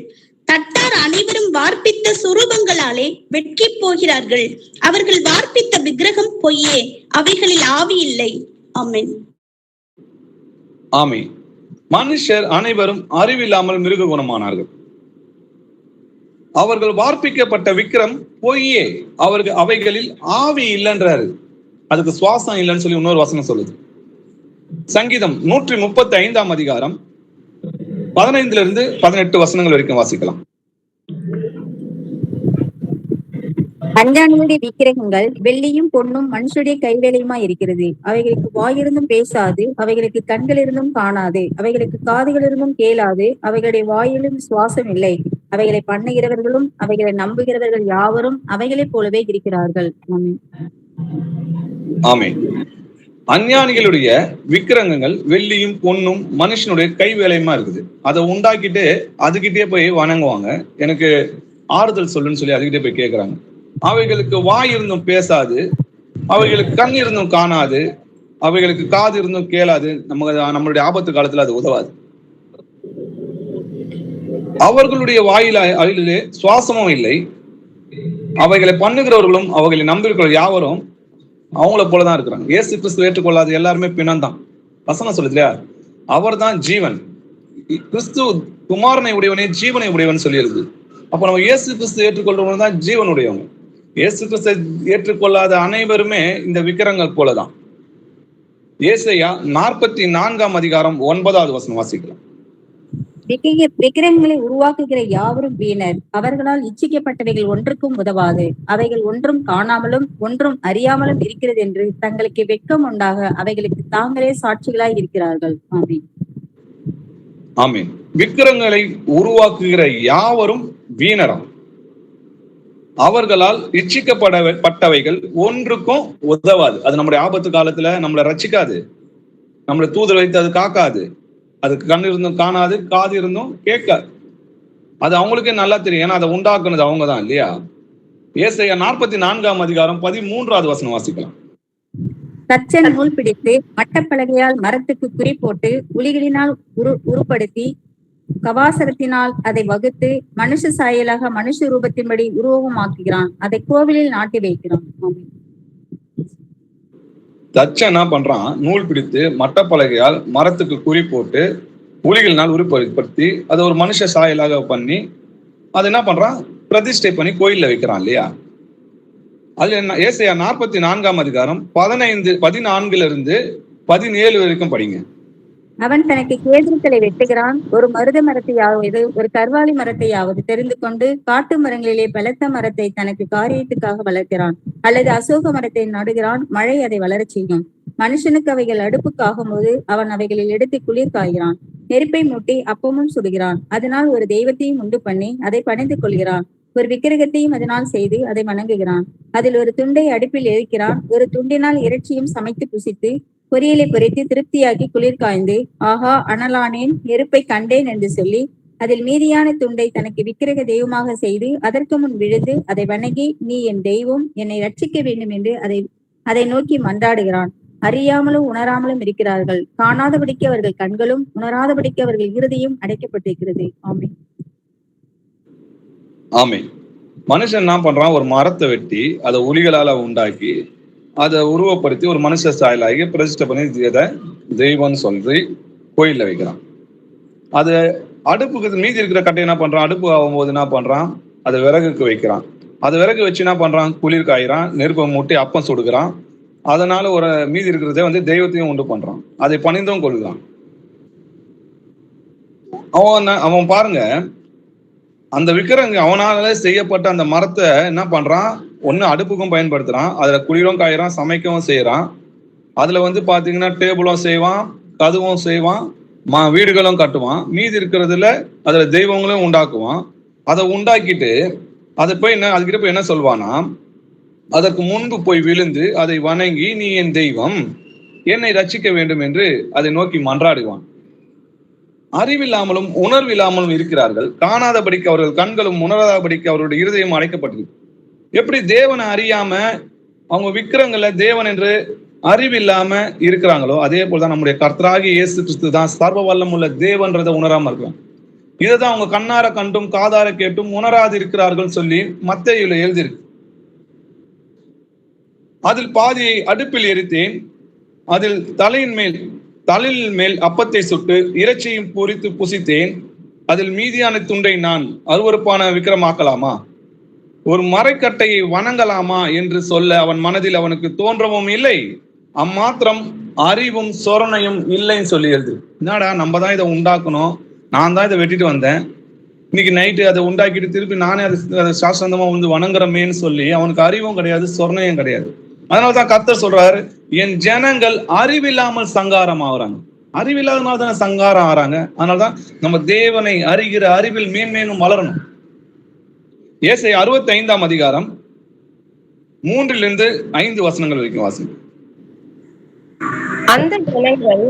தட்டார் அனைவரும் வார்ப்பித்த சுரூபங்களாலே வெட்கி போகிறார்கள். அவர்கள் வார்ப்பித்த விக்கிரகம் பொய்யே, அவைகளில் ஆவி இல்லை. ஆமென். ஆமென். மனுஷர் அனைவரும் அறிவில்லாமல் மிருக குணமானார்கள். அவர்கள் வார்ப்பிக்கப்பட்ட விக்கிரம் பொய்யே, அவைகளில் ஆவி இல்லைன்றாரு. அதுக்கு சுவாசம் இல்லைன்னு சொல்லி இன்னொரு வசனம் சொல்லுது. சங்கீதம் 135ஆம் அதிகாரம் 15-18 வசனங்கள் வரைக்கும் வாசிக்கலாம். அஞ்ஞானிகளுடைய விக்கிரகங்கள் வெள்ளியும் பொன்னும் மனுஷருடைய கைவேலையுமா இருக்கிறது. அவைகளுக்கு வாயிருந்தும் பேசாது, அவைகளுக்கு கண்கள் இருந்தும் காணாது, அவைகளுக்கு காதுகள் இருந்தும் கேளாது, அவைகளுடைய வாயிலும் சுவாசம் இல்லை. அவைகளை பண்ணுகிறவர்களும் அவைகளை நம்புகிறவர்கள் யாவரும் அவைகளைப் போலவே இருக்கிறார்கள். ஆமென். அஞ்ஞானிகளுடைய விக்கிரகங்கள் வெள்ளியும் பொன்னும் மனுஷனுடைய கை வேலையுமா இருக்குது. அதை உண்டாக்கிட்டு அதுகிட்டே போய் வணங்குவாங்க. எனக்கு ஆறுதல் சொல்லுன்னு சொல்லி அதுகிட்டே போய் கேட்கிறாங்க. அவைகளுக்கு வாய் இருந்தும் பேசாது, அவைகளுக்கு கண் இருந்தும் காணாது, அவைகளுக்கு காது இருந்தும் கேளாது. நம்மளுடைய ஆபத்து காலத்துல அது உதவாது. அவர்களுடைய வாயிலே சுவாசமும் இல்லை. அவைகளை பண்ணுகிறவர்களும் அவைகளை நம்பியிருக்கிற யாவரும் அவங்கள போலதான் இருக்கிறாங்க. இயேசு கிறிஸ்து ஏற்றுக்கொள்ளாது எல்லாருமே பிணம்தான். வசனம் சொல்லுது இல்லையா? அவர் தான் ஜீவன். கிறிஸ்து குமாரனை உடையவனே ஜீவனை உடையவன் சொல்லியிருக்கு. அப்ப நம்ம இயேசு கிறிஸ்து ஏற்றுக்கொள்றவங்க தான் ஜீவன் உடையவங்க. இயேசு கிறிஸ்து ஏற்றுக்கொள்ளாத அனைவருமே இந்த விக்கிரங்கள் போலதான். ஏசாயா 44ஆம் அதிகாரம் 9வது வசனம் வாசிக்கலாம். விக்கிரகங்களை உருவாக்குகிற யாவரும் வீணர். அவர்களால் இச்சிக்கப்பட்டவைகள் ஒன்றுக்கும் உதவாது. அவைகள் ஒன்றும் காணாமலும் ஒன்றும் அறியாமலும் இருக்கிறது என்று தங்களுக்கு வெட்கம் உண்டாக அவைகளுக்கு தாங்களே சாட்சிகளாய் இருக்கிறார்கள். ஆமென். ஆமென். விக்கிரகங்களை உருவாக்குகிற யாவரும் வீணராம். அவர்களால் இச்சிக்கப்பட்டவைகள் ஒன்றுக்கும் உதவாது. அது நம்முடைய ஆபத்து காலத்துல நம்மளை ரட்சிக்காது, நம்மளை தூதர் வைத்து அது காக்காது, அதுக்கு கண் இருந்தும் காணாது, காது இருந்தும் கேட்காது. அது அவங்களுக்கே நல்லா தெரியும், ஏன்னா அதை உண்டாக்குனது அவங்க தான் இல்லையா? ஏசாயா 44 வசனம் வாசிக்கலாம். தச்சன் நூல் பிடித்து மட்டப்பலகையால் மரத்துக்கு குறி போட்டு உளிகளினால் உருப்படுத்தி கவாசரத்தினால் அதை வகுத்து மனுஷ சாயலாக மனுஷ ரூபத்தின்படி உருவகமாக்குகிறான். அதை கோவிலில் நாட்டி வைக்கிறான். தச்சன் என்ன பண்றான்? நூல் பிடித்து மட்டப்பலகையால் மரத்துக்கு குறி போட்டு உளிகளினால் உருப்படுத்தி அதை ஒரு மனுஷ சாயலாக பண்ணி அது என்ன பண்றான்? பிரதிஷ்டை பண்ணி கோயில்ல வைக்கிறான் இல்லையா? அது என்ன? ஏசாயா 44 14 17 வரைக்கும் படிங்க. அவன் தனக்கு கேதுருக்களை வெட்டுகிறான். ஒரு மருத மரத்தையாவது ஒரு கர்வாலி மரத்தையாவது தெரிந்து கொண்டு காட்டு மரங்களிலே பலத்த மரத்தை தனக்கு காரியத்துக்காக வளர்க்கிறான். அல்லது அசோக மரத்தை நடுகிறான், மழை அதை வளரச் செய்யும். மனுஷனுக்கு அவைகள் அடுப்புக்காகும் போது அவன் அவைகளில் எடுத்து குளிர் காய்கிறான். நெருப்பை மூட்டி அப்பமும் சுடுகிறான். அதனால் ஒரு தெய்வத்தையும் உண்டு பண்ணி அதை பணிந்து கொள்கிறான். ஒரு விக்கிரகத்தையும் அதனால் செய்து அதை வணங்குகிறான். அதில் ஒரு துண்டை அடுப்பில் எரிக்கிறான். ஒரு துண்டினால் இறைச்சியும் சமைத்து புசித்து பொரியலை பொறித்து திருப்தியாக்கி குளிர் காய்ந்து, ஆஹா அனலானேன், நெருப்பை கண்டேன் என்று சொல்லி அதில் மீதியான துண்டை தனக்கு விக்கிரக தெய்வமாக செய்து அதற்கு முன் விழுந்து அதை வணங்கி, நீ என் தெய்வம், என்னை ரட்சிக்க வேண்டும் என்று அதை நோக்கி மன்றாடுகிறான். அறியாமலும் உணராமலும் இருக்கிறார்கள். காணாதபடிக்கு அவர்கள் கண்களும் உணராதபடிக்கு அவர்கள் இருதயம் அடைக்கப்பட்டிருக்கிறது. ஆமென். ஆமென். மனுஷன் என்ன பண்றான்? ஒரு மரத்தை வெட்டி அதை உளிகளால உண்டாக்கி அதை உருவப்படுத்தி ஒரு மனுஷ சாயலாகி பிரதிஷ்டை பண்ணி தெய்வம்னு சொல்லி கோயில்ல வைக்கிறான். அது அடுப்புக்கு மீதி இருக்கிற கட்டை என்ன பண்றான்? அடுப்பு ஆகும்போது என்ன பண்றான்? அதை விறகுக்கு வைக்கிறான். அதை விறகு வச்சு என்ன பண்றான்? குளிர் காய்கிறான், நெருப்பை மூட்டி அப்பம் சுடுகிறான். அதனால ஒரு மீதி இருக்கிறதே தெய்வத்தையும் உண்டு பண்றான், அதை பணிந்தும் கொள்கிறான். அவன் பாருங்க, அந்த விக்கிரங்க அவனால செய்யப்பட்ட அந்த மரத்தை என்ன பண்றான்? ஒண்ணு அடுப்புக்கும் பயன்படுத்துறான், அதுல குளிரும் காய்கிறான், சமைக்கவும் செய்யறான். அதுல பாத்தீங்கன்னா டேபிளும் செய்வான், கதவும் செய்வான், வீடுகளும் கட்டுவான். மீதி இருக்கிறதுல அதுல தெய்வங்களும் உண்டாக்குவான். அதை உண்டாக்கிட்டு அதை போய் அதுக்கிட்ட போய் என்ன சொல்வானா? அதற்கு முன்பு போய் விழுந்து அதை வணங்கி, நீ என் தெய்வம், என்னை ரட்சிக்க வேண்டும் என்று அதை நோக்கி மன்றாடுவான். அறிவில்லாமலும் உணர்வில்லாமலும் இருக்கிறார்கள். காணாதபடிக்கு அவர்கள் கண்களும் உணராதபடிக்கு அவருடைய இருதயம் அடைக்கப்பட்டிருக்கு. எப்படி தேவனை அறியாம அவங்க விக்கிரகங்களை தேவன் என்று அறிவில்லாம இருக்கிறாங்களோ, அதே போலதான் நம்முடைய கர்த்தராகிய இயேசு கிறிஸ்து தான் சர்வ வல்லம் உள்ள தேவன்றதை உணராம இருக்கலாம். இதைதான் அவங்க கண்ணார கண்டும் காதார கேட்டும் உணராது இருக்கிறார்கள் சொல்லி மத்தேயுல எழுதியிருக்கு. அதில் பாதியை அடுப்பில் எரித்தேன், அதில் தலையின் மேல் அப்பத்தை சுட்டு இறைச்சியும் பொரித்து புசித்தேன். அதில் மீதியான துண்டை நான் அருவருப்பான விக்கிரமாக்கலாமா, ஒரு மரக்கட்டையை வணங்கலாமா என்று சொல்ல அவன் மனதில் அவனுக்கு தோன்றவும் இல்லை, அம்மாத்திரம் அறிவும் சொரணையும் இல்லைன்னு சொல்லி எழுது. என்னடா, நம்ம தான் இதை உண்டாக்கணும், நான் தான் இதை வெட்டிட்டு வந்தேன், இன்னைக்கு நைட்டு அதை உண்டாக்கிட்டு திருப்பி நானே அதை சாஸ்திரமா வணங்குறமேன்னு சொல்லி அவனுக்கு அறிவும் கிடையாது, சொரணையும் கிடையாது. அதனாலதான் கர்த்தர் சொல்றாரு, என் ஜனங்கள் அறிவில்லாமல் சங்காரம் ஆகுறாங்க. அறிவில்லாதனால தானே சங்காரம் ஆறாங்க. அதனாலதான் நம்ம தேவனை அறிகிற அறிவில் மேன்மேலும் வளரணும். ஏசாயா 65 3-5 வசனங்கள் வரைக்கும் வாசி. அந்த ஜனங்கள்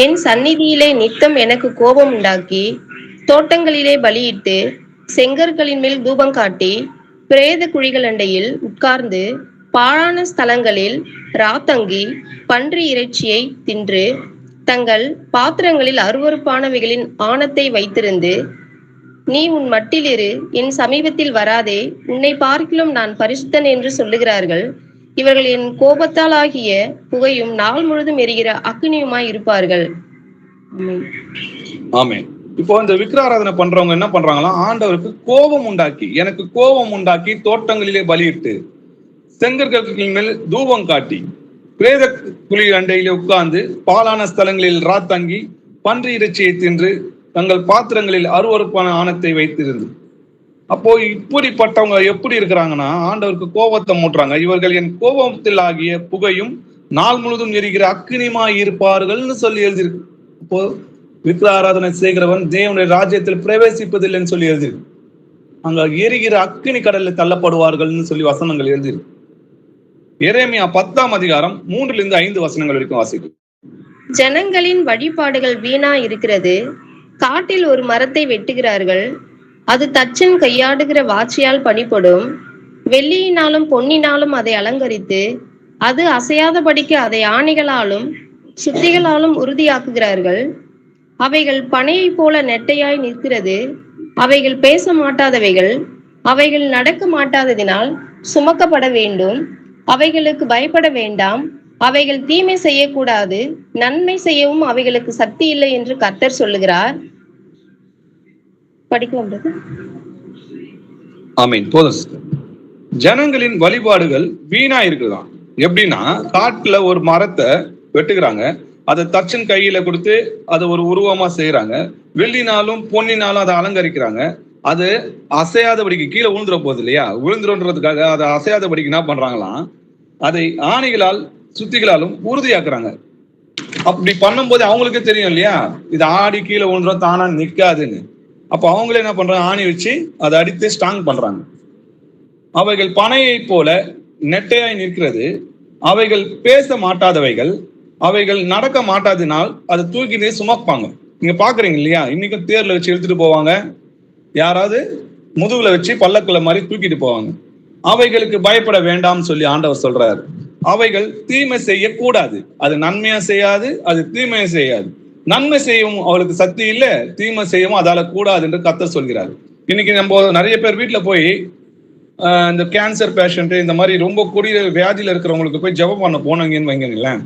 என் சந்நிதியிலே நித்தம் எனக்கு கோபம் உண்டாக்கி தோட்டங்களிலே பலியிட்டு செங்கற்களின் மேல் தூபம் காட்டி பிரேத குழிகள் அண்டையில் உட்கார்ந்து பாழான ஸ்தலங்களில் ராத்தங்கி பன்றி இறைச்சியை தின்று தங்கள் பாத்திரங்களில் அருவருப்பானவைகளின் ஆணத்தை வைத்திருந்து, நீ உன் மட்டிலிரு, என் சமீபத்தில் வராதே, உன்னை பார்க்கிலும் நான் பரிசுத்தன் என்று சொல்லுகிறார்கள். இவர்கள் என் கோபத்தால் ஆகிய புகையும் நாள் முழுதும் எரிகிற அக்னியுமாய் இருப்பார்கள். ஆமென். இப்போ இந்த விக்கிராராதனை பண்றவங்க என்ன பண்றாங்களா? ஆண்டவருக்கு கோபம் உண்டாக்கி, எனக்கு கோபம் உண்டாக்கி தோட்டங்களிலே பலியிட்டு செங்கற்களின் மேல் தூபம் காட்டி பிரேத குழி அண்டையிலே உட்கார்ந்து பாலான ஸ்தலங்களில் ராத்தங்கி பன்றி இறைச்சியை தின்று தங்கள் பாத்திரங்களில் அருவருப்பான ஆணத்தை வைத்திருந்து. அப்போ இப்படிப்பட்டவங்க எப்படி இருக்கிறாங்கன்னா, ஆண்டவருக்கு கோபத்தை மூட்டுறாங்க. இவர்கள் என் கோபத்தில் ஆகிய புகையும் நாள் முழுதும் எரிகிற அக்கினிமாய் இருப்பார்கள்னு சொல்லி எழுதியிருக்கு. அப்போ விக்கிர ஆராதனை செய்கிறவன் தேவனுடைய ராஜ்யத்தில் பிரவேசிப்பதில்லைன்னு சொல்லி எழுதியிருக்கு. அங்க எரிகிற அக்கினி கடலில் தள்ளப்படுவார்கள்னு சொல்லி வசனங்கள் எழுதியிருக்கு. எரேமியா 10ஆம் அதிகாரம் 3-5 வசனங்கள் வரைக்கும் வாசிக்கும். ஜனங்களின் வழிபாடுகள் வீணா இருக்கிறது. காட்டில் ஒரு மரத்தை வெட்டுகிறார்கள், அது தச்சன் கையாடுகிற வாட்சியால் பணிப்படும். வெள்ளியினாலும் பொன்னினாலும் அதை அலங்கரித்து, அது அசையாதபடிக்கு அதை ஆணிகளாலும் சுத்திகளாலும் உறுதியாக்குகிறார்கள். அவைகள் பனையை போல நெட்டையாய் நிற்கிறது. அவைகள் பேச மாட்டாதவைகள், அவைகள் நடக்க மாட்டாததினால் சுமக்கப்பட வேண்டும். அவைகளுக்கு பயப்பட வேண்டாம். அவைகள் தீமை செய்யக்கூடாது, நன்மை செய்யவும் அவைகளுக்கு சக்தி இல்லை என்று கர்த்தர் சொல்லுகிறார். படிக்கலாம். ஆமீன். போதும் சிஸ்டர். ஜனங்களின் வழிபாடுகள் வீணா இருக்குதான். எப்படின்னா, காட்டுல ஒரு மரத்தை வெட்டுகிறாங்க, அதை தச்சன் கையில கொடுத்து அதை ஒரு உருவமா செய்யறாங்க. வெள்ளினாலும் பொன்னினாலும் அதை அலங்கரிக்கிறாங்க. அது அசையாதபடிக்கு, கீழே விழுந்துட போகுது இல்லையா, விழுந்துருன்றதுக்காக அதை அசையாதபடிக்கு என்ன பண்றாங்களாம், அதை ஆணிகளால் சுத்திகளாலும் உறுதியாக்குறாங்க. அப்படி பண்ணும்போது அவங்களுக்கே தெரியும் இல்லையா, இது ஆடி கீழே விழுந்துரும், தானா நிக்காதுன்னு. அப்போ அவங்களே என்ன பண்றாங்க, ஆணி வச்சு அதை அடித்து ஸ்ட்ராங் பண்றாங்க. அவைகள் பனையை போல நெட்டையாய் நிற்கிறது. அவைகள் பேச மாட்டாதவைகள், அவைகள் நடக்க மாட்டாததினால் அதை தூக்கிட்டு சுமப்பாங்க. நீங்க பாக்குறீங்க இல்லையா, இன்னைக்கும் தேர்ல வச்சு எடுத்துட்டு போவாங்க, யாராவது முதுகுல வச்சு பல்லக்குல மாதிரி தூக்கிட்டு போவாங்க. அவைகளுக்கு பயப்பட வேண்டாம்னு சொல்லி ஆண்டவர் சொல்றாரு. அவைகள் தீமை செய்யக்கூடாது, அது நன்மையா செய்யாது, அது தீமையை செய்யாது. நன்மை செய்யவும் அவளுக்கு சக்தி இல்லை, தீமை செய்யவும் அதால கூடாது என்று கர்த்தர் சொல்கிறார். இன்னைக்கு நம்ம நிறைய பேர் வீட்டுல போய் இந்த கேன்சர் பேஷண்ட், இந்த மாதிரி ரொம்ப கொடிய வியாதியில இருக்கிறவங்களுக்கு போய் ஜெபம் பண்ண போனாங்கன்னு வைங்களேன்,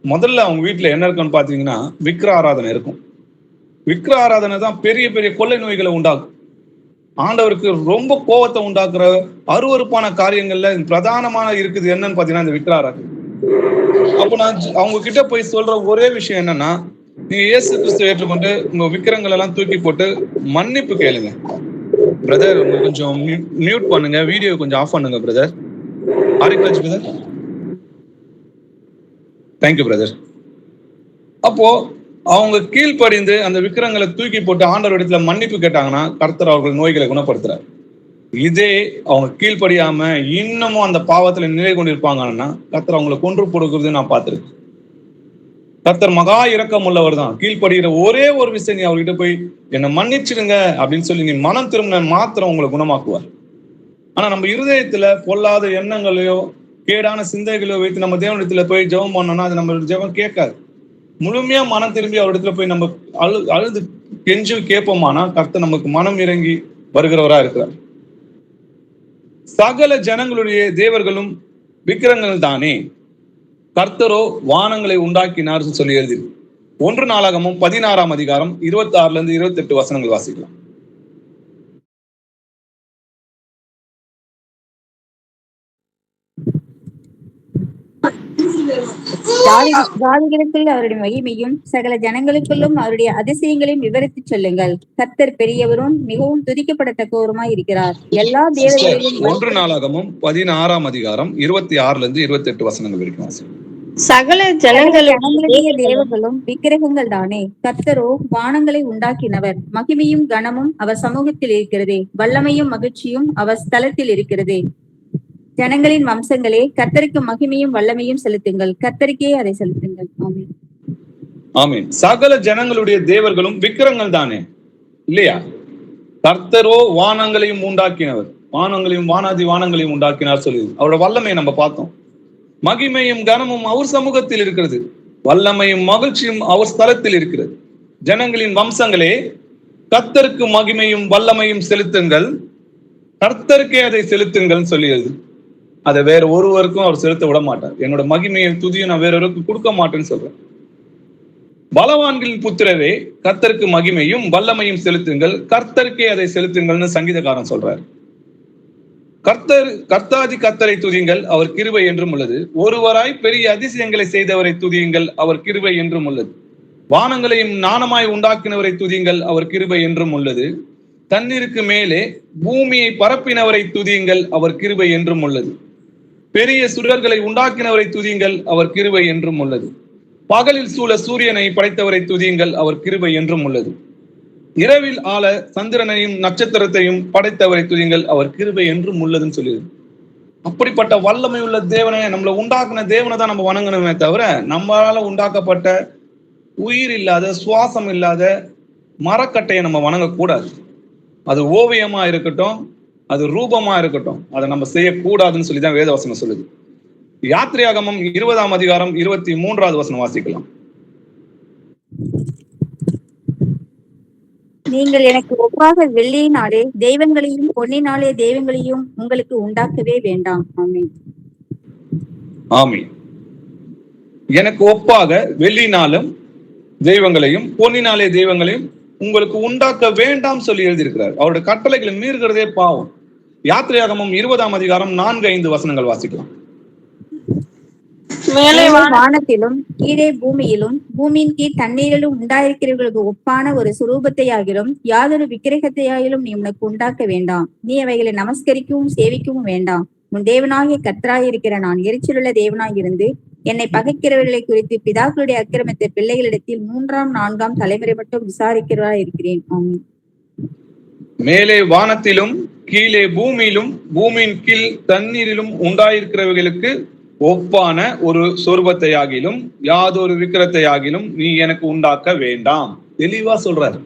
முதல்ல அவங்க வீட்டுல என்ன இருக்குன்னு பாத்தீங்கன்னா விக்கிர ஆராதனை இருக்கும். விக்கிர ஆராதனை தான் பெரிய பெரிய கொள்ளை நோய்களை உண்டாகும். ஆண்டவருக்கு ரொம்ப கோபத்தை உண்டாக்குற அருவருப்பான காரியங்கள்ல பிரதானமான இருக்குது என்னன்னு பாத்தீங்கன்னா இந்த விக்கிர ஆராதனை. அப்போ நான் அவங்க கிட்ட போய் சொல்ற ஒரே விஷயம் என்னன்னா, நீங்க இயேசு கிறிஸ்துவை ஏற்றுக்கொண்டு உங்க விக்கிரங்கள் எல்லாம் தூக்கி போட்டு மன்னிப்பு கேளுங்க. பிரதர் கொஞ்சம் மியூட் பண்ணுங்க, வீடியோ கொஞ்சம் ஆஃப் பண்ணுங்க பிரதர். ஆரிக்ராஜ் பிரதர், தேங்க்யூ பிரதர். அப்போ அவங்க கீழ்ப்படிந்து அந்த விக்கிரங்களை தூக்கி போட்டு ஆண்டவர் இடத்துல மன்னிப்பு கேட்டாங்கன்னா கர்த்தர் அவர்கள் நோய்களை குணப்படுத்துறார். இதே அவங்க கீழ்ப்படியாம இன்னமும் அந்த பாவத்துல நிலை கொண்டிருப்பாங்கன்னா கர்த்தர் அவங்களை கொன்று போடுகிறது நான் பார்த்திருக்கேன். கர்த்தர் மகா இரக்கம் உள்ளவர் தான். கீழ்ப்படுகிற ஒரே ஒரு விஷயம், நீ அவர்கிட்ட போய் என்னை மன்னிச்சிடுங்க அப்படின்னு சொல்லி நீ மனம் திரும்பின மாத்திரம் உங்களை குணமாக்குவார். ஆனா நம்ம இருதயத்துல பொல்லாத எண்ணங்களையோ கேடான சிந்தைகளையோ வைத்து நம்ம தேவனிடத்துல போய் ஜெபம் பண்ணோம்னா அது நம்ம ஜெபம் கேட்காது. முழுமையா மனம் திரும்பி அவரிடத்துல போய் நம்ம அழுது கெஞ்சு கேட்போமானா கர்த்தர் நமக்கு மனம் இறங்கி வருகிறவரா இருக்கிறார். சகல ஜனங்களுடைய தேவர்களும் விக்கிரங்கள் தானே, கர்த்தரோ வானங்களை உண்டாக்கினார் சொல்லி எழுதி 1 நாளாகமும் 16ஆம் அதிகாரம் 26-28 வசனங்கள் வாசிக்கலாம். ஜாதிகளுக்குள் அவருடைய மகிமையும் சகல ஜனங்களுக்குள்ளும் அவருடைய அதிசயங்களையும் விவரித்து சொல்லுங்கள். கர்த்தர் பெரியவரும் மிகவும் துதிக்கப்படத்தக்கவருமாய் இருக்கிறார். எல்லா தேவர்களிலும் 1 நாளாகமும் 16ஆம் அதிகாரம் 26-28 வசனங்கள் வரைக்கும். சகல ஜனங்களுடைய தேவர்களும் விக்கிரகங்கள் தானே, கர்த்தரோ வானங்களை உண்டாக்கினவர். மகிமையும் கனமும் அவர் சமூகத்தில் இருக்கிறது, வல்லமையும் மகிழ்ச்சியும் அவர் ஸ்தலத்தில் இருக்கிறது. ஜனங்களின் வம்சங்களே, கர்த்தருக்கு மகிமையும் வல்லமையும் செலுத்துங்கள், கர்த்தருக்கே அதை செலுத்துங்கள். ஆமென். ஆமென். சகல ஜனங்களுடைய தேவர்களும் விக்கிரங்கள் தானே இல்லையா? கர்த்தரோ வானங்களையும் உண்டாக்கினவர், வானங்களையும் வானாதி வானங்களையும் உண்டாக்கினார் சொல்லி அவரோட வல்லமையை நம்ம பார்த்தோம். மகிமையும் கனமும் அவர் சமூகத்தில் இருக்கிறது, வல்லமையும் மகிழ்ச்சியும் அவர் ஸ்தலத்தில் இருக்கிறது. ஜனங்களின் வம்சங்களே, கர்த்தருக்கு மகிமையும் வல்லமையும் செலுத்துங்கள், கர்த்தருக்கே அதை செலுத்துங்கள் சொல்லியது. அதை வேற ஒருவருக்கும் அவர் செலுத்த விட மாட்டார். என்னோட மகிமையை துதியை நான் வேறொருக்கு கொடுக்க மாட்டேன்னு சொல்றேன். பலவான்களின் புத்திரரே, கர்த்தருக்கு மகிமையும் வல்லமையும் செலுத்துங்கள், கர்த்தருக்கே அதை செலுத்துங்கள்னு சங்கீதக்காரன் சொல்றாரு. கர்த்தாதி கர்த்தரை துதியுங்கள், அவர் கிருபை என்றும் உள்ளது. ஒருவராய் பெரிய அதிசயங்களை செய்தவரை துதியுங்கள், அவர் கிருபை என்றும் உள்ளது. வானங்களையும் நாணமாய் உண்டாக்கினவரை துதியுங்கள், அவர் கிருபை என்றும் உள்ளது. தண்ணீருக்கு மேலே பூமியை பரப்பினவரை துதியுங்கள், அவர் கிருபை என்றும் உள்ளது. பெரிய சுடர்களை உண்டாக்கினவரை துதியுங்கள், அவர் கிருபை என்றும் உள்ளது. பகலில் சூழ சூரியனை படைத்தவரை துதியுங்கள், அவர் கிருபை என்றும் உள்ளது. இரவில் ஆள சந்திரனையும் நட்சத்திரத்தையும் படைத்தவரை துதியுங்கள், அவர் கிருபை என்றும் உள்ளதுன்னு சொல்லியது. அப்படிப்பட்ட வல்லமை உள்ள தேவனை, நம்மளை உண்டாக்குன தேவனை தான் நம்ம வணங்கணுமே தவிர, நம்மளால உண்டாக்கப்பட்ட உயிர் இல்லாத சுவாசம் இல்லாத மரக்கட்டையை நம்ம வணங்கக்கூடாது. அது ஓவியமா இருக்கட்டும், அது ரூபமா இருக்கட்டும், அதை நம்ம செய்யக்கூடாதுன்னு சொல்லிதான் வேதவசனம் சொல்லுது. யாத்திரையாகமம் 20ஆம் அதிகாரம் 23வது வசனம் வாசிக்கலாம். நீங்கள் எனக்கு ஒப்பாக வெள்ளியினாலே தெய்வங்களையும் பொன்னினாலே தெய்வங்களையும் உங்களுக்கு உண்டாக்கவே வேண்டாம். ஆமென். ஆமென். எனக்கு ஒப்பாக வெள்ளினாலும் தெய்வங்களையும் பொன்னினாலே தெய்வங்களையும் உங்களுக்கு உண்டாக்க வேண்டாம் சொல்லி எழுதியிருக்கிறார். அவருடைய கட்டளைகளை மீறுகிறதே பாவம். யாத்திரையாகமம் 20ஆம் அதிகாரம் 4-5 வசனங்கள் வாசிக்கலாம். மேலே வானத்திலும் கீழே பூமியிலும் பூமியின் கீழ் தண்ணீரிலும் உண்டாயிருக்கிறவர்களுக்கு ஒப்பான ஒரு சுரூபத்தையாகிலும் யாதொரு விக்கிரகத்தையாகிலும் நீ உனக்கு உண்டாக்க வேண்டாம். நீ அவைகளை நமஸ்கரிக்கவும் சேவிக்கவும் வேண்டாம். உன் தேவனாகிய கர்த்தராயிருக்கிற நான் எரிச்சலுள்ள தேவனாயிருந்து என்னை பகைக்கிறவர்களை குறித்து பிதாக்களுடைய அக்கிரமத்தை பிள்ளைகளிடத்தில் 3ஆம் 4ஆம் தலைமுறை மட்டும் விசாரிக்கிறவரா இருக்கிறேன். மேலே வானத்திலும் கீழே பூமியிலும் பூமியின் கீழ் தண்ணீரிலும் உண்டாயிருக்கிறவர்களுக்கு ஒப்பான ஒரு சொரூபத்தையாகிலும் யாதொரு விக்கிரத்தையாகிலும் நீ எனக்கு உண்டாக்க வேண்டாம். தெளிவா சொல்றாரு.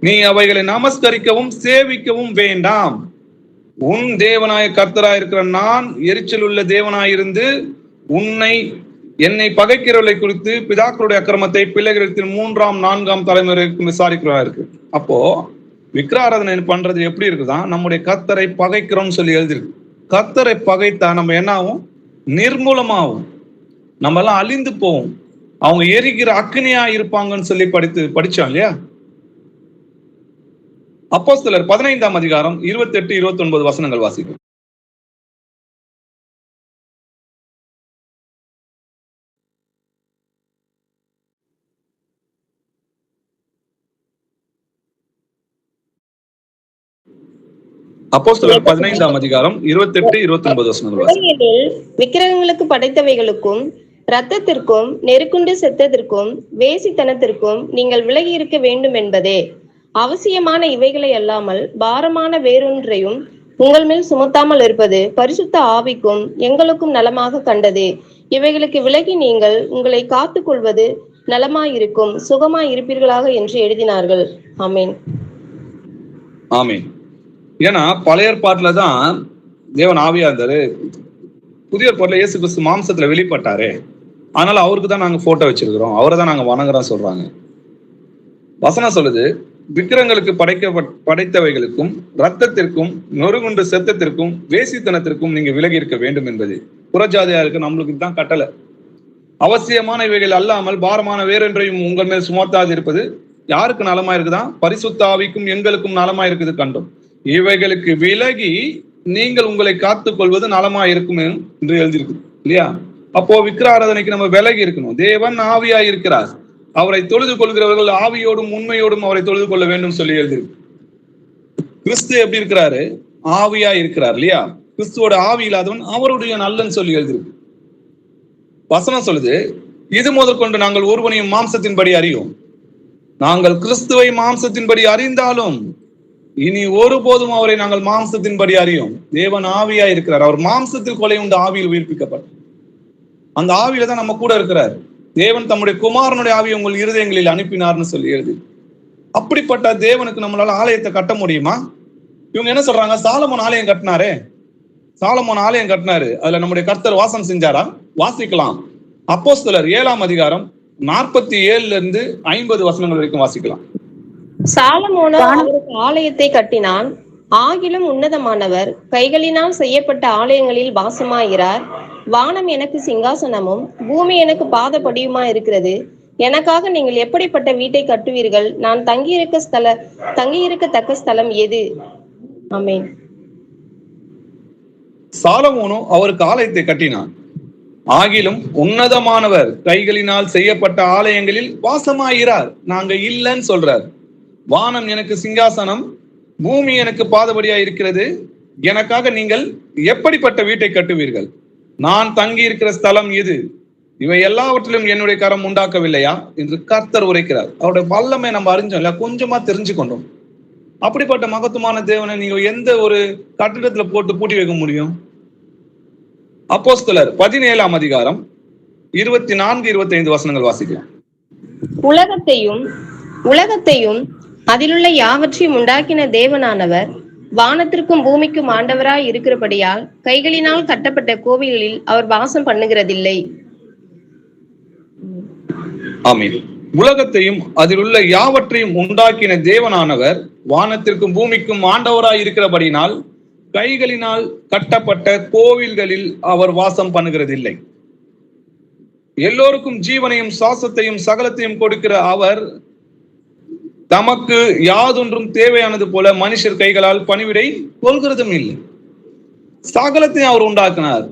நீ அவைகளை நமஸ்கரிக்கவும் சேவிக்கவும் வேண்டாம். உன் தேவனாய கர்த்தராயிருக்கிற நான் எரிச்சல் உள்ள தேவனாயிருந்து என்னை பகைக்கிறவர்களை குறித்து பிதாக்களுடைய அக்கிரமத்தை பிள்ளைகளிடத்தில் 3ஆம் 4ஆம் தலைமுறைக்கு விசாரிக்கிறவா இருக்கு. அப்போ விக்கிராராதனை பண்றது எப்படி இருக்குதான்? நம்முடைய கர்த்தரை பகைக்கிறோம்னு சொல்லி எழுதிருக்கு. கர்த்தரை பகைத்தா நம்ம என்ன ஆகும்? நிர்மூலமாகும். நம்ம எல்லாம் அழிந்து போவோம். அவங்க எரிகிற அக்னியா இருப்பாங்கன்னு சொல்லி படிச்சோம் இல்லையா? அப்போஸ்தலர் 15ஆம் அதிகாரம் 28-29 வசனங்கள் வாசிக்கும். அப்போஸ்தலர் 15ஆம் அதிகாரம் 28-29 வசனங்கள் வாசிக்கும். விக்கிரகங்களுக்கு படைத்தவைகளுக்கும் இரத்தத்திற்கும் நெருக்குண்டு செத்ததற்கும் வேசித்தனத்திற்கும் நீங்கள் விலகி இருக்க வேண்டும் என்பதே. அவசியமான இவைகளை அல்லாமல் பாரமான வேறொன்றையும் உங்கள் மேல் சுமத்தாமல் இருப்பது பரிசுத்த ஆவிக்கும் எங்களுக்கும் நலமாக கண்டது. இவைகளுக்கு விலகி நீங்கள் உங்களை காத்துக் கொள்வது நலமாயிருக்கும், சுகமாய் இருப்பீர்களாக என்று எழுதினார்கள். ஆமேன். ஆமேன். ஏன்னா பழைய ஏற்பாட்டுல தான் தேவன் ஆவியா இருந்தாரு. புதிய ஏற்பாட்டுல இயேசு கிறிஸ்து மாம்சத்துல வெளிப்பட்டாரு. அதனால அவருக்கு தான் நாங்க போட்டோ வச்சிருக்கிறோம், அவரை தான் நாங்க வணங்குறோம் சொல்றாங்க. வசனம் சொல்லுது, விக்கிரங்களுக்கு படைத்தவைகளுக்கும் இரத்தத்திற்கும் நொறுகுண்டு செத்தத்திற்கும் வேசித்தனத்திற்கும் நீங்க விலகி இருக்க வேண்டும் என்பது. புறஜாதியாருக்கு நம்மளுக்கு தான் கட்டளை. அவசியமான இவைகள் அல்லாமல் பாரமான வேறொன்றையும் உங்கள் மேல் சுமத்தாது இருப்பது யாருக்கு நலமா இருக்குதான்? பரிசுத்த ஆவிக்கும் எங்களுக்கும் நலமா இருக்குது கண்டோம். இவைகளுக்கு விலகி நீங்கள் உங்களை காத்துக் கொள்வது நலமா இருக்கும் என்று எழுதியிருக்கு இல்லையா? அப்போ விக்கிராராதனைக்கு நம்ம விலகி இருக்கணும். தேவன் ஆவியாய் இருக்கிறார். அவரை தொழுது கொள்கிறவர்கள் ஆவியோடும் உண்மையோடும் அவரை தொழுது கொள்ள வேண்டும் சொல்லி எழுதியிருக்கு. கிறிஸ்து எப்படி இருக்கிறாரு? ஆவியா இருக்கிறார் இல்லையா? கிறிஸ்துவோட ஆவி இல்லாதவன் அவருடைய நல்லன்னு சொல்லி எழுதியிருக்கு. வசனம் சொல்லுது, இது முதல் கொண்டு நாங்கள் ஒருவனையும் மாம்சத்தின்படி அறியோம். நாங்கள் கிறிஸ்துவை மாம்சத்தின்படி அறிந்தாலும் இனி ஒருபோதும் அவரை நாங்கள் மாம்சத்தின்படி அறியோம். தேவன் ஆவியா இருக்கிறார். அவர் மாம்சத்தில் கொலை உண்டு ஆவியில் உயிர்ப்பிக்கப்பட்டார். அந்த ஆவியில தான் நம்ம கூட இருக்கிறார். தேவன் தம்முடைய குமாரனுடைய ஆவியை உங்கள் இருதயங்களில் அனுப்பினார்னு சொல்லி எழுதி. அப்படிப்பட்ட தேவனுக்கு நம்மளால ஆலயத்தை கட்ட முடியுமா? இவங்க என்ன சொல்றாங்க? சாலமோன் ஆலயம் கட்டினாரே, சாலமோன் ஆலயம் கட்டினாரு, அதுல நம்முடைய கர்த்தர் வாசம் செஞ்சாரா? வாசிக்கலாம். அப்போஸ்தலர் 7ஆம் அதிகாரம் 47-50 வசனங்கள் வரைக்கும் வாசிக்கலாம். சாலமோனோ அவருக்கு ஆலயத்தை கட்டினான். ஆகிலும் உன்னதமானவர் கைகளினால் செய்யப்பட்ட ஆலயங்களில் வாசமாகிறார். வானம் எனக்கு சிங்காசனமும் பூமி எனக்கு பாதப்படியுமா இருக்கிறது. எனக்காக நீங்கள் எப்படிப்பட்ட வீட்டை கட்டுவீர்கள்? நான் தங்கியிருக்கத்தக்க ஸ்தலம் எது? ஆமென். சாலமோனோ அவருக்கு ஆலயத்தை கட்டினான். ஆகிலும் உன்னதமானவர் கைகளினால் செய்யப்பட்ட ஆலயங்களில் வாசமாயிறார். நாங்க இல்லைன்னு சொல்றார். வானம் எனக்கு சிங்காசனம், பூமி எனக்கு பாதபடியா இருக்கிறது. எனக்காக நீங்கள் எப்படிப்பட்ட வீட்டை கட்டுவீர்கள்? நான் தங்கி இருக்கிற ஸ்தலம் இது. இவை எல்லாவற்றிலும் என்னுடைய கரம் உண்டாக்கவில்லையா என்று கர்த்தர் உரைக்கிறார். அவருடைய வல்லமை நம்ம அறிஞ்சோம் இல்ல, கொஞ்சமா தெரிஞ்சு கொண்டோம். அப்படிப்பட்ட மகத்துவமான தேவனை நீங்க எந்த ஒரு கட்டிடத்துல போட்டு பூட்டி வைக்க முடியும்? அப்போஸ்தலர் 17ஆம் அதிகாரம் 24-25 வசனங்கள் வாசிக்கலாம். உலகத்தையும் அதிலுள்ள யாவற்றையும் உண்டாக்கின தேவனானவர் வானத்திற்கும் பூமிக்கும் ஆண்டவராய் இருக்கிறபடியால் கைகளினால் கட்டப்பட்ட கோவில்களில் அவர் வாசம் பண்ணுகிறதில்லை. ஆமென். உலகத்தையும் அதில் உள்ள யாவற்றையும் உண்டாக்கின தேவனானவர் வானத்திற்கும் பூமிக்கும் ஆண்டவராய் இருக்கிறபடினால் கைகளினால் கட்டப்பட்ட கோவில்களில் அவர் வாசம் பண்ணுகிறதில்லை. எல்லோருக்கும் ஜீவனையும் சுவாசத்தையும் சகலத்தையும் கொடுக்கிற அவர் தமக்கு யாதொன்றும் தேவையானது போல மனுஷர் கைகளால் பணிவிடை கொள்கிறதும் இல்லை. சகலத்தையும் அவர் உண்டாக்கினார்.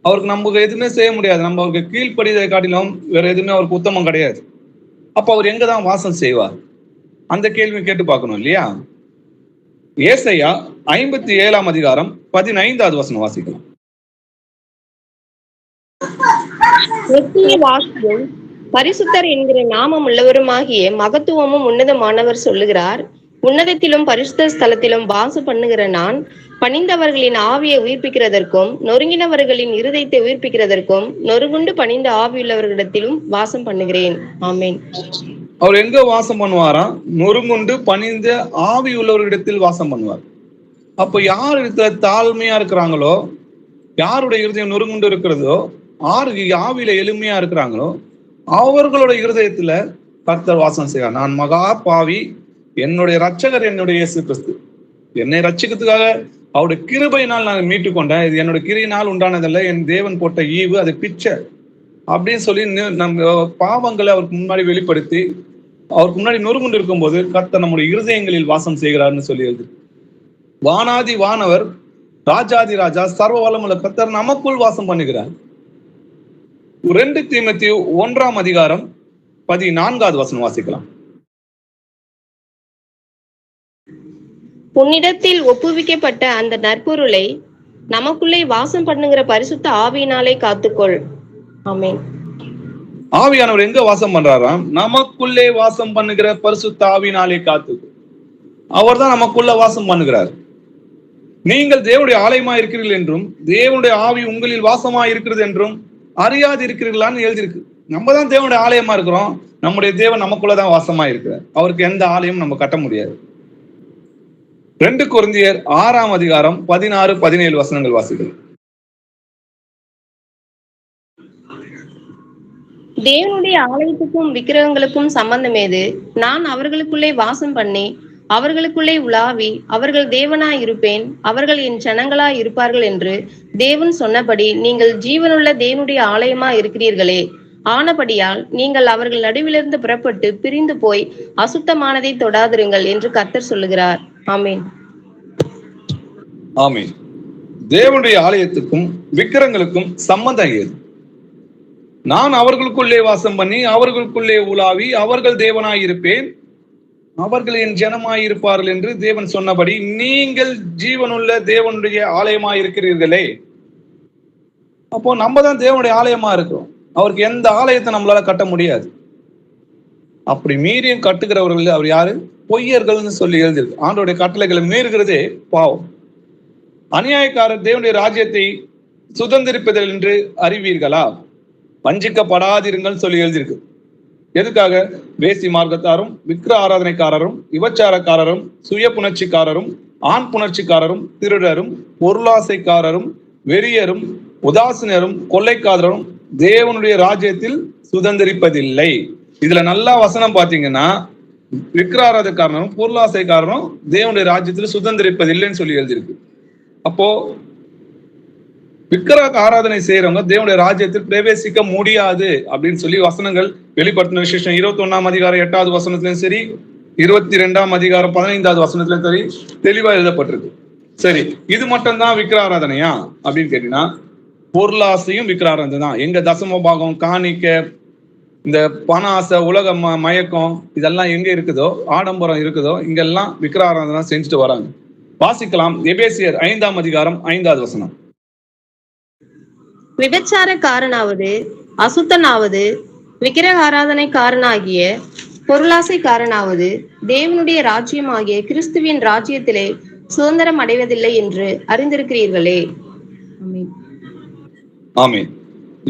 அவருக்கு நமக்கு எதுவுமே செய்ய முடியாது. நம்ம அவருக்கு கீழ்ப்படிதை காட்டிலும் வேற எதுவுமே அவருக்கு உத்தமம் கிடையாது. அப்ப அவர் எங்கதான் வாசம் செய்வார்? அந்த கேள்வி கேட்டு பார்க்கணும் இல்லையா? ஏசாயா 57ஆம் அதிகாரம் 15வது வசனம் வாசிக்கலாம். நித்திய வாசியும் பரிசுத்தர் என்கிற நாமம் உள்ளவருமாகிய மகத்துவமும் உன்னதமானவர் சொல்லுகிறார், உன்னதத்திலும் பரிசுத்த ஸ்தலத்திலும் வாசம் பண்ணுகிற நான் பணிந்தவர்களின் ஆவியை உயிர்ப்பிக்கிறதற்கும் நொறுங்கினவர்களின் இருதயத்தை உயிர்ப்பிக்கிறதற்கும் நொறுங்குண்டு பணிந்த ஆவியுள்ளவர்களிடத்திலும் வாசம் பண்ணுகிறேன். ஆமேன். அவர் எங்க வாசம் பண்ணுவாரா? நொறுங்குண்டு பணிந்த ஆவி உள்ளவர்களிடத்தில் வாசம் பண்ணுவார். அப்ப யார் இடத்துல தாழ்மையா இருக்கிறாங்களோ, யாருடைய இருதயம் நொறுங்குண்டு இருக்கிறதோ, யாரு ஆவியில எளிமையா இருக்கிறாங்களோ அவர்களோட இருதயத்துல கர்த்தர் வாசம் செய்வார். நான் மகா பாவி, என்னுடைய ரட்சகர் என்னுடைய இயேசு கிறிஸ்து என்னை ரட்சிக்கிறதுக்காக அவருடைய கிருபையினால் நான் மீட்டு கொண்டேன். இது என்னோட கிரியினால் உண்டானதல்ல, என் தேவன் போட்ட ஈவு, அது பிச்சை அப்படின்னு சொல்லி நம்ம பாவங்களை அவருக்கு முன்னாடி வெளிப்படுத்தி அவருக்கு முன்னாடி நொறுங்குண்டு இருக்கும் போது கர்த்தர் நம்முடைய இருதயங்களில் வாசம் செய்கிறார்னு சொல்லி எழுது. வானாதி வானவர், ராஜாதி ராஜா, சர்வ வல்லமுள்ள கர்த்தர் நமக்குள் வாசம் பண்ணுகிறார். 2 தீமோத்தேயு 1ஆம் அதிகாரம் 14வது வசனம் வாசிக்கலாம். உன்னிடத்தில் ஒப்புவிக்கப்பட்ட அந்த நற்பொருளை நமக்குள்ளே வாசம் பண்ணுகிற பரிசுத்த ஆவியினாலே காத்துக்கொள். ஆமென். ஆவியானவர் எங்க வாசம் பண்றாராம்? நமக்குள்ளே வாசம் பண்ணுகிற பரிசுத்த ஆவியினாலே காத்துக்கொள். அவர் தான் நமக்குள்ள வாசம் பண்ணுகிறார். நீங்கள் தேவனுடைய ஆலயமா இருக்கிறீர்கள் என்றும் தேவனுடைய ஆவி உங்களில் வாசமா இருக்கிறது என்றும் அறியாது இருக்கிறீர்களான்னு எழுதியிருக்கு. நம்ம தான் தேவனுடைய ஆலயமா இருக்கிறோம். நம்முடைய தேவன் நமக்குள்ளதான் வாசமா இருக்கிறார். அவருக்கு எந்த ஆலயமும் நம்ம கட்ட முடியாது. 2 கொரிந்தியர் 6ஆம் அதிகாரம் 16-17 வசனங்கள் வாசிகள். தேவனுடைய ஆலயத்துக்கும் விக்கிரகங்களுக்கும் சம்பந்தம் ஏது? நான் அவர்களுக்குள்ளே வாசம் பண்ணி அவர்களுக்குள்ளே உலாவி அவர்கள் தேவனாய் இருப்பேன், அவர்கள் என் ஜனங்களாய் இருப்பார்கள் என்று தேவன் சொன்னபடி நீங்கள் ஜீவனுள்ள தேவனுடைய ஆலயமா இருக்கிறீர்களே. ஆனபடியால் நீங்கள் அவர்கள் நடுவிலிருந்து புறப்பட்டு பிரிந்து போய் அசுத்தமானதை தொடாதிருங்கள் என்று கர்த்தர் சொல்லுகிறார். ஆமீன். ஆமீன். தேவனுடைய ஆலயத்துக்கும் விக்கிரகங்களுக்கும் சம்பந்தம் ஏது? நான் அவர்களுக்குள்ளே வாசம் பண்ணி அவர்களுக்குள்ளே உலாவி அவர்கள் தேவனாய் இருப்பேன், அவர்கள் என் ஜனமாய் இருப்பார்கள் என்று தேவன் சொன்னபடி நீங்கள் ஜீவனுள்ள தேவனுடைய ஆலயமாய் இருக்கிறீர்களே. அப்போ நம்ம தான் தேவனுடைய ஆலயமா இருக்கிறோம். அவருக்கு எந்த ஆலயத்தை நம்மளால கட்ட முடியாது. அப்படி மீறியும் கட்டுகிறவர்கள் அவர் யாரு? பொய்யர்கள்னு சொல்லி எழுதியிருக்கு. ஆண்டோடைய கட்டளைகளை மீறுகிறதே பாவம். அநியாயக்காரர் தேவனுடைய ராஜ்யத்தை சுதந்திரிப்பதில் என்று அறிவீர்களா? வஞ்சிக்கப்படாதிருங்கள் சொல்லி எழுதியிருக்கு. எதுக்காக? வேசி மார்க்கத்தாரும் விக்கிர ஆராதனைக்காரரும் விபச்சாரக்காரரும் சுய புணர்ச்சிக்காரரும் ஆண் புணர்ச்சிக்காரரும் திருடரும் பொருளாசைக்காரரும் வெறியரும் உதாசீனரும் கொள்ளைக்காரரும் தேவனுடைய ராஜ்யத்தில் சுதந்திரிப்பதில்லை. இதுல நல்லா வசனம் பாத்தீங்கன்னா விக்கிர ஆராதனைக்காரனும் பொருளாசைக்காரனும் தேவனுடைய ராஜ்யத்தில் சுதந்திரிப்பதில்லைன்னு சொல்லி எழுதியிருக்கு. அப்போ விக்கிர ஆராதனை செய்யறவங்க தேவனுடைய ராஜ்யத்தில் பிரவேசிக்க முடியாது அப்படின்னு சொல்லி வசனங்கள் வெளிப்படுத்தின விசேஷம் 21ஆம் அதிகாரம் 8வது வசனத்திலும் சரி, 22ஆம் அதிகாரம் 15வது வசனத்திலும் சரி தெளிவா எழுதப்பட்டிருக்கு. சரி, இது மட்டும்தான் விக்கிர ஆராதனையா அப்படின்னு கேட்டீங்கன்னா, பொருளாசையும் விக்கிராராதனை தான். எங்க தசம பாகம், காணிக்க, இந்த பண ஆசை, உலக மயக்கம் இதெல்லாம் எங்க இருக்குதோ, ஆடம்பரம் இருக்குதோ, இங்கெல்லாம் விக்கிராராதனை செஞ்சுட்டு வராங்க. வாசிக்கலாம். எபேசியர் 5ஆம் அதிகாரம் 5வது வசனம். விபச்சாரக்காரனாவது, அசுத்தனாவது, விக்கிரக ஆராதனைக்காரனாகிய பொருளாசைக்காரனாவது தேவனுடைய ராஜ்யம் ஆகிய கிறிஸ்துவின் ராஜ்யத்திலே சுதந்திரம் அடைவதில்லை என்று அறிந்திருக்கிறீர்களே. ஆமென். ஆமென்.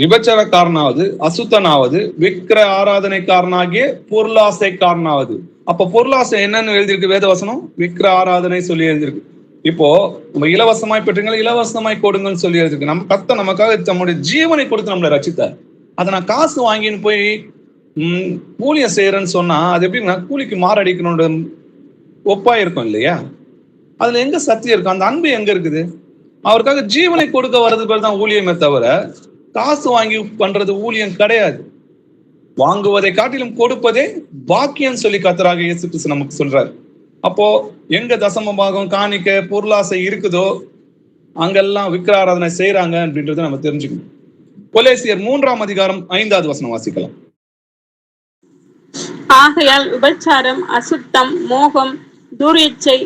விபச்சாரக்காரனாவது, அசுத்தனாவது, விக்கிர ஆராதனைக்காரனாகிய பொருளாசைக்காரனாவது. அப்ப பொருளாசை என்னன்னு எழுதியிருக்கு வேதவசனம்? விக்கிர ஆராதனை சொல்லி எழுதியிருக்கு. இப்போ நம்ம இலவசமாய் பெற்றீங்களா, இலவசமாய் கொடுங்கன்னு சொல்லி எழுதிருக்கு. நம்ம கர்த்தர் நமக்காக நம்முடைய ஜீவனை கொடுத்து நம்மளை ரட்சித்தார். அதை நான் காசு வாங்கின்னு போய் ஊழியம் செய்யறேன்னு சொன்னா அது எப்படின்னா கூலிக்கு மாரடிக்கணும்ன்ற ஒப்பா இருக்கும் இல்லையா? அதுல எங்க சத்தியம் இருக்கும்? அந்த அன்பு எங்க இருக்குது? அவருக்காக ஜீவனை கொடுக்க வர்றது பேர் தான் ஊழியமே தவிர காசு வாங்கி பண்றது ஊழியம் கிடையாது. வாங்குவதை காட்டிலும் கொடுப்பதே பாக்கியம் சொல்லி கர்த்தராகிய இயேசு கிறிஸ்து நமக்கு சொல்றாரு. அப்போ எங்க தசம பாகம், காணிக்க, பொருளாசை இருக்குதோ அங்கெல்லாம் விக்கிராராதனை செய்யறாங்க அப்படின்றத நம்ம தெரிஞ்சுக்கணும். கொலேசியர் 3ஆம் அதிகாரம் 5வது வசனம் வாசிக்கலாம். ஆகையால் விபச்சாரம், அசுத்தம், மோகம், துரியச்சை,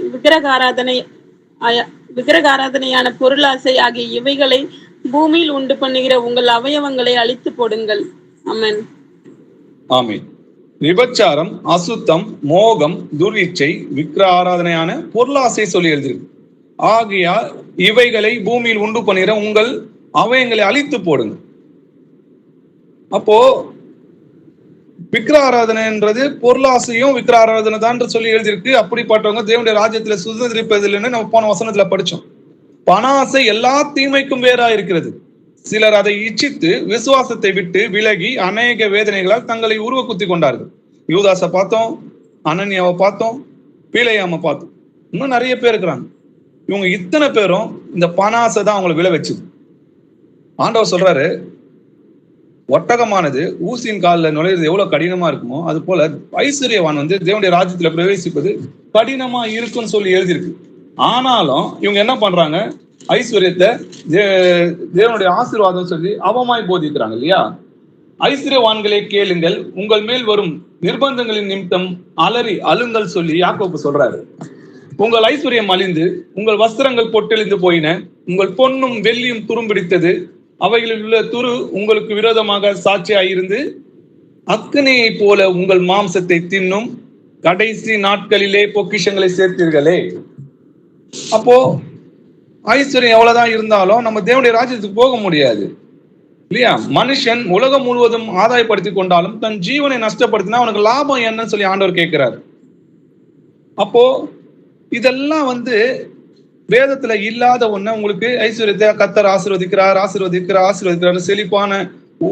விக்கிரகாராதனையான பொருளாசை ஆகிய இவைகளை பூமியில் உண்டு பண்ணுகிற உங்கள் அவயவங்களை அழித்து போடுங்கள். ஆமென். ஆமென். விபச்சாரம், அசுத்தம், மோகம், துர்இச்சை, விக்கிர ஆராதனையான பொருளாசை சொல்லி எழுதியிருக்கு. ஆகையால் இவைகளை பூமியில் உண்டு பண்ணுகிற உங்கள் அவயங்களை அழித்து போடுங்க. அப்போ விக்கிர ஆராதனைன்றது பொருளாசையும் விக்கிர ஆராதனை தான் சொல்லி எழுதியிருக்கு. அப்படிப்பட்டவங்க தேவனுடைய ராஜ்யத்துல சுதந்திரிப்பதில்லைன்னு நம்ம போன வசனத்துல படிச்சோம். பண ஆசை எல்லா தீமைக்கும் வேறா இருக்கிறது. சிலர் அதை இச்சித்து விசுவாசத்தை விட்டு விலகி அநேக வேதனைகளால் தங்களை உருவ குத்தி கொண்டார்கள். யூதாசை பார்த்தோம், அனனியாவை பார்த்தோம், பீலையாம பார்த்தோம், இன்னும் நிறைய பேர் இருக்கிறாங்க. இவங்க இத்தனை பேரும் இந்த பண ஆசை தான் அவங்களை விளை வச்சுது. ஆண்டவர் சொல்றாரு, ஒட்டகமானது ஊசியின் காலில் நுழையிறது எவ்வளவு கடினமா இருக்குமோ அது போல ஐஸ்வர்யவான் தேவனுடைய ராஜ்யத்துல பிரவேசிப்பது கடினமா இருக்குன்னு சொல்லி எழுதியிருக்கு. ஆனாலும் இவங்க என்ன பண்றாங்க? ஐஸ்வர்யத்தை தேவனுடைய ஆசீர்வாதம் சொல்லி அவமாய் போதிக்கிறாங்க இல்லையா? ஐஸ்வர்யவான்களை கேளுங்கள், உங்கள் மேல் வரும் நிர்பந்தங்களின் நிமித்தம் அலறி அழுங்கள் சொல்லி யாக்கோபு சொல்றாரு. உங்கள் ஐஸ்வர்யம் அழிந்து உங்கள் வஸ்திரங்கள் பொட்டெளிந்து போயின, உங்கள் பொன்னும் வெள்ளியும் துரும்பிடித்தது, அவைகளில் உள்ள துரு உங்களுக்கு விரோதமாக சாட்சியாயிருந்து அக்கினியை போல உங்கள் மாம்சத்தை தின்னும், கடைசி நாட்களிலே பொக்கிஷங்களை சேர்த்தீர்களே. அப்போ ஐஸ்வர்யம் எவ்வளவுதான் இருந்தாலும் நம்ம தேவனுடைய ராஜ்யத்துக்கு போக முடியாது இல்லையா? மனுஷன் உலகம் முழுவதும் ஆதாயப்படுத்தி கொண்டாலும் தன் ஜீவனை நஷ்டப்படுத்தினா அவனுக்கு லாபம் என்னன்னு சொல்லி ஆண்டவர் கேட்கிறார். அப்போ இதெல்லாம் வேதத்துல இல்லாத ஒண்ணு. உங்களுக்கு ஐஸ்வர்யத்தை கர்த்தர் ஆசீர்வதிக்கிறார் செழிப்பான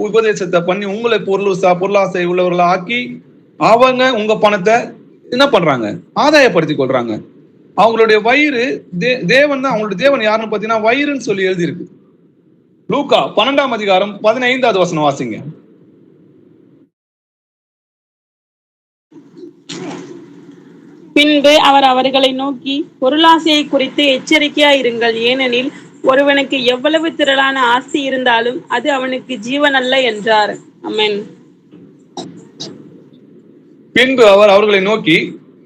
உபதேசத்தை பண்ணி உங்களை பொருளாசை உள்ளவர்களை ஆக்கி அவங்க உங்க பணத்தை என்ன பண்றாங்க? ஆதாயப்படுத்தி கொள்றாங்க. அவங்களுடைய வயிறு தேவன் தான். அவங்களுடைய தேவன் யாருன்னு பாத்தீங்கன்னா வயிறுன்னு சொல்லி எழுதியிருக்கு. லூக்கா 12ஆம் அதிகாரம் 15வது வசனம் வாசிங்க. பின்பு அவர் அவர்களை நோக்கி, பொருளாசையை குறித்து எச்சரிக்கையாயிருங்கள், ஏனெனில் ஒருவனுக்கு எவ்வளவு திரளான ஆஸ்தி இருந்தாலும் அது அவனுக்கு ஜீவன் அல்ல என்றார். ஆமென். பின்பு அவர் அவர்களை நோக்கி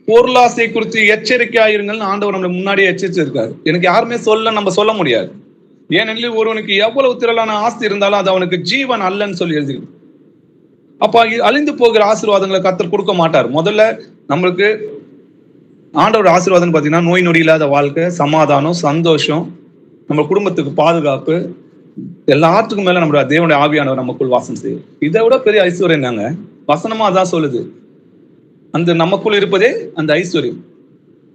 பொருளாசை குறித்து எச்சரிக்கையாயிருங்கள் ஆண்டவர் நம்மளை முன்னாடியே எச்சரிச்சிருக்காரு. எனக்கு யாருமே நம்ம சொல்ல முடியாது. ஏனெனில் ஒருவனுக்கு எவ்வளவு திரளான ஆஸ்தி இருந்தாலும் அது அவனுக்கு ஜீவன் அல்லன்னு சொல்லி எழுதிருக்கு. அப்ப அழிந்து போகிற ஆசீர்வாதங்களை கர்த்தர் கொடுக்க மாட்டார். முதல்ல நம்மளுக்கு ஆண்டவர் ஆசீர்வாதம் பாத்தீங்கன்னா நோய் நொடி இல்லாத வாழ்க்கை, சமாதானம், சந்தோஷம், நம்ம குடும்பத்துக்கு பாதுகாப்பு, எல்லாத்துக்கும் மேல நம்ம தேவனுடைய ஆவியானவர் நமக்குள் வாசம் செய்யும். இதை விட பெரிய ஐஸ்வர்யம் தாங்க. வசனமா அதான் சொல்லுது. அந்த நமக்குள் இருப்பதே அந்த ஐஸ்வர்யம்.